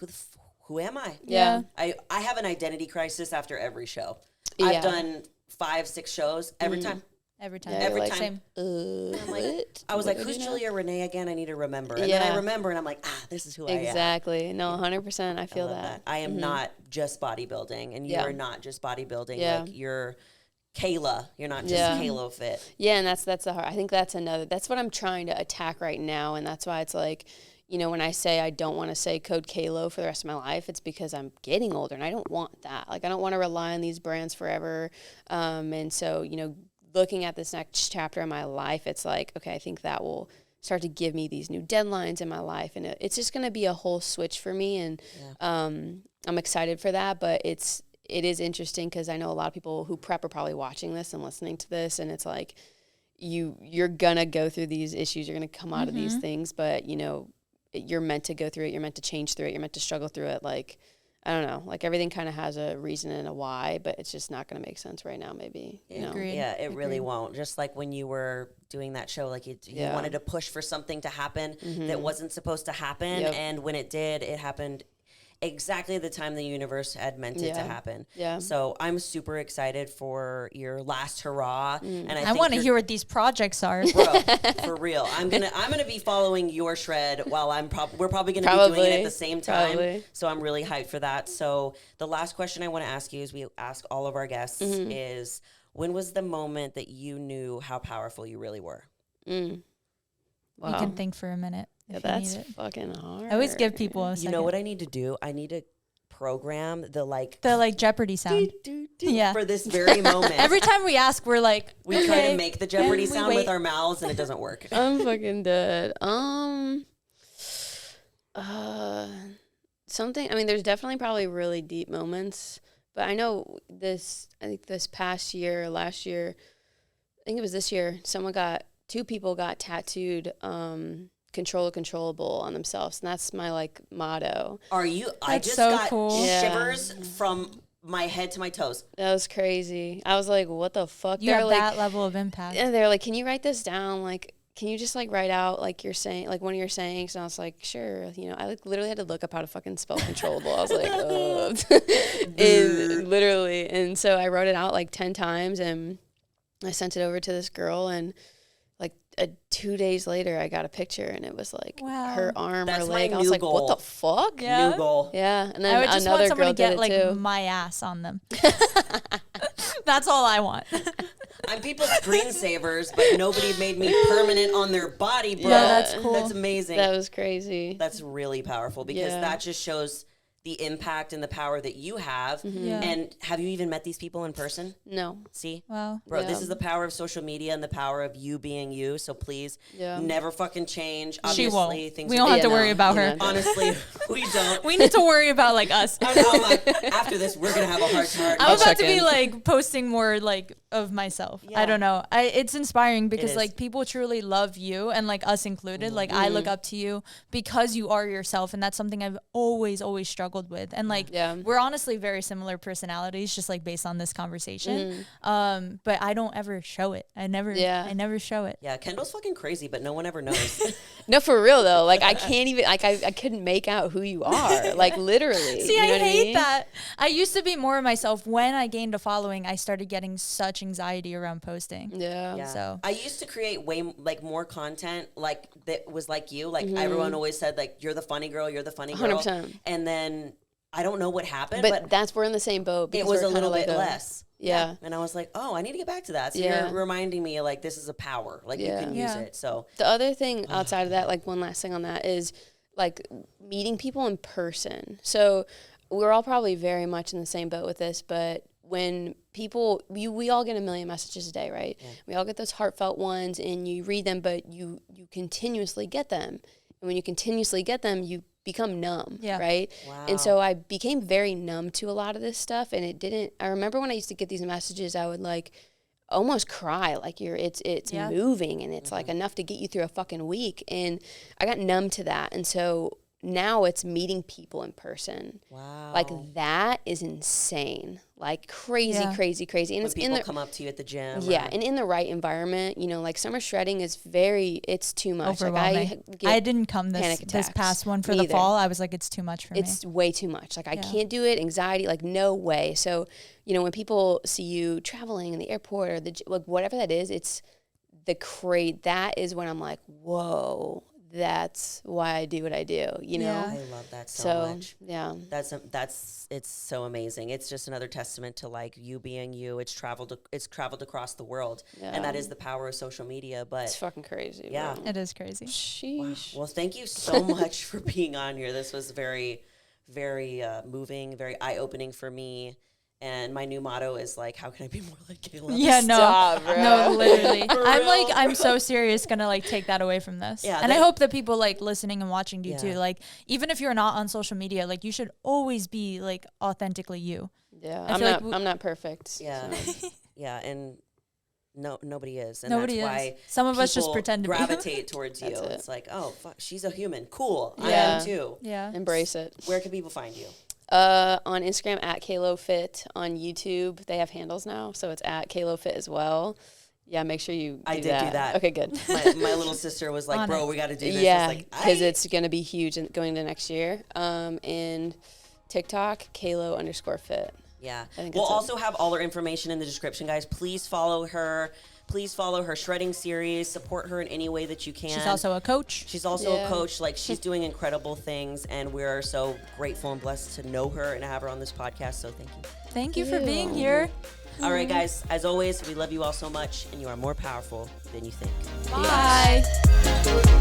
who am I? Yeah. I have an identity crisis after every show. I've done 5-6 shows every time. Every time. Every like, time. I'm like, I was like, who's Juliarene again? I need to remember. And then I remember and I'm like, this is who I am. Exactly. No, 100%. I feel that. I am not just bodybuilding, and you are not just bodybuilding. Like, you're Kayla. You're not just Kayla Fit. Yeah, and that's the hard. I think that's what I'm trying to attack right now, and that's why it's like, when I say I don't want to say code Kayla for the rest of my life, it's because I'm getting older and I don't want that. Like, I don't want to rely on these brands forever. And so, looking at this next chapter in my life, it's like, okay, I think that will start to give me these new deadlines in my life. And it's just going to be a whole switch for me. And I'm excited for that. But it is interesting because I know a lot of people who prep are probably watching this and listening to this. And it's like, you're going to go through these issues. You're going to come out of these things. But, you're meant to go through it. You're meant to change through it. You're meant to struggle through it. Like, I don't know. Like, everything kind of has a reason and a why, but it's just not going to make sense right now, maybe. Agreed. Yeah, it really won't. Just like when you were doing that show, like you wanted to push for something to happen that wasn't supposed to happen. Yep. And when it did, it happened exactly the time the universe had meant it to happen. Yeah. So I'm super excited for your last hurrah. And I want to hear what these projects are. Bro, for real. I'm gonna be following your shred while we're probably gonna be doing it at the same time. Probably. So I'm really hyped for that. So the last question I want to ask you, is we ask all of our guests, is when was the moment that you knew how powerful you really were? Wow. You can think for a minute. Yeah, that's fucking hard. I always give people a second. You know what I need to do? I need to program the Jeopardy sound. Yeah. For this very moment. Every time we ask, we're like, we try to make the Jeopardy sound with our mouths, and it doesn't work. I'm fucking dead. Something. I mean, there's definitely probably really deep moments, but I know this. I think this past year, last year, I think it was this year. Two people got tattooed. Control the controllable on themselves, and that's my like motto. Are you? That's I just so got cool. shivers from my head to my toes. That was crazy. I was like, what the fuck? You have that level of impact. And they're like, can you write this down? Like, can you just like write out like you're saying, like one of your sayings? And I was like, sure. You know, I like literally had to look up how to fucking spell controllable. I was like, and literally. And so I wrote it out like 10 times, and I sent it over to this girl, and 2 days later, I got a picture, and it was like her arm or leg. I was like, goal. what the fuck? Yeah. New goal. Yeah. And then I would just want someone to get like too. my ass on them. That's all I want. I'm people's screensavers, but nobody made me permanent on their body, bro. Yeah, that's cool. That's amazing. That was crazy. That's really powerful, because that just shows the impact and the power that you have. Yeah. And have you even met these people in person? No. See? Wow. Bro, this is the power of social media and the power of you being you. So please never fucking change. Obviously, she won't. Things we don't have to worry about her. Honestly, we don't. We need to worry about like us. I'm like, after this, we're going to have a heart to heart. I'm about to be like posting more like of myself. Yeah. I don't know. It's inspiring because like people truly love you, and like us included. Like I look up to you because you are yourself, and that's something I've always struggled with. And like we're honestly very similar personalities, just like based on this conversation. But I don't ever show it. I never show it. Yeah, Kendall's fucking crazy, but no one ever knows. No, for real though. Like I can't even like I couldn't make out who you are. Like literally. See, I hate that. I used to be more of myself. When I gained a following, I started getting such anxiety around posting. Yeah. So I used to create way like more content like that was like you. Like everyone always said, like, you're the funny girl, you're the funny girl. 100%. And then I don't know what happened, but that's we're in the same boat. It was a little bit less. Yeah. And I was like, oh, I need to get back to that. So you're reminding me, like, this is a power. Like, you can use it. So the other thing outside of that, like one last thing on that is like meeting people in person. So we're all probably very much in the same boat with this, but when people, we all get a million messages a day, right? Yeah. We all get those heartfelt ones, and you read them, but you continuously get them. And when you continuously get them, you become numb, right? Wow. And so I became very numb to a lot of this stuff, and I remember when I used to get these messages, I would like almost cry, like it's moving, and it's like enough to get you through a fucking week. And I got numb to that. And so now it's meeting people in person. Wow. Like that is insane. Like crazy. And when it's people come up to you at the gym. Yeah. And in the right environment, you know, like summer shredding is it's too much. Like I didn't come this past one for the fall. I was like, it's too much for me. It's way too much. Like I can't do it. Anxiety, like no way. So, you know, when people see you traveling in the airport or like whatever that is, it's that is when I'm like, whoa, that's why I do what I do, you know? I love that so much. Yeah. It's so amazing. It's just another testament to like you being you. It's traveled across the world. Yeah. And that is the power of social media. But it's fucking crazy. Yeah. Bro. It is crazy. Sheesh. Wow. Well, thank you so much for being on here. This was very, very moving, very eye-opening for me. And my new motto is like, how can I be more like Kayla? Yeah, Stop, bro. No, literally. I'm so serious gonna like take that away from this. Yeah, and I hope that people like listening and watching do too. Like, even if you're not on social media, like you should always be like authentically you. Yeah, I'm not perfect. Yeah, so. Yeah, and nobody is. And nobody that's is. Why some of us just pretend to gravitate towards you. It's like, oh, fuck, she's a human. Cool. Yeah. I am too. Yeah. Embrace it. Where can people find you? On Instagram at KayloFit. On YouTube, they have handles now, so it's at KayloFit as well. Yeah, make sure you. I did do that. Okay, good. My little sister was like, "Bro, we got to do this." Yeah, because it's gonna be huge going into next year. And TikTok, Kayla_fit. Yeah. We'll also have all her information in the description, guys. Please follow her. Please follow her shredding series. Support her in any way that you can. She's also a coach. She's also a coach. Like, she's doing incredible things, and we're so grateful and blessed to know her and have her on this podcast. So thank you. Thank you for being here. All right, guys. As always, we love you all so much, and you are more powerful than you think. Bye.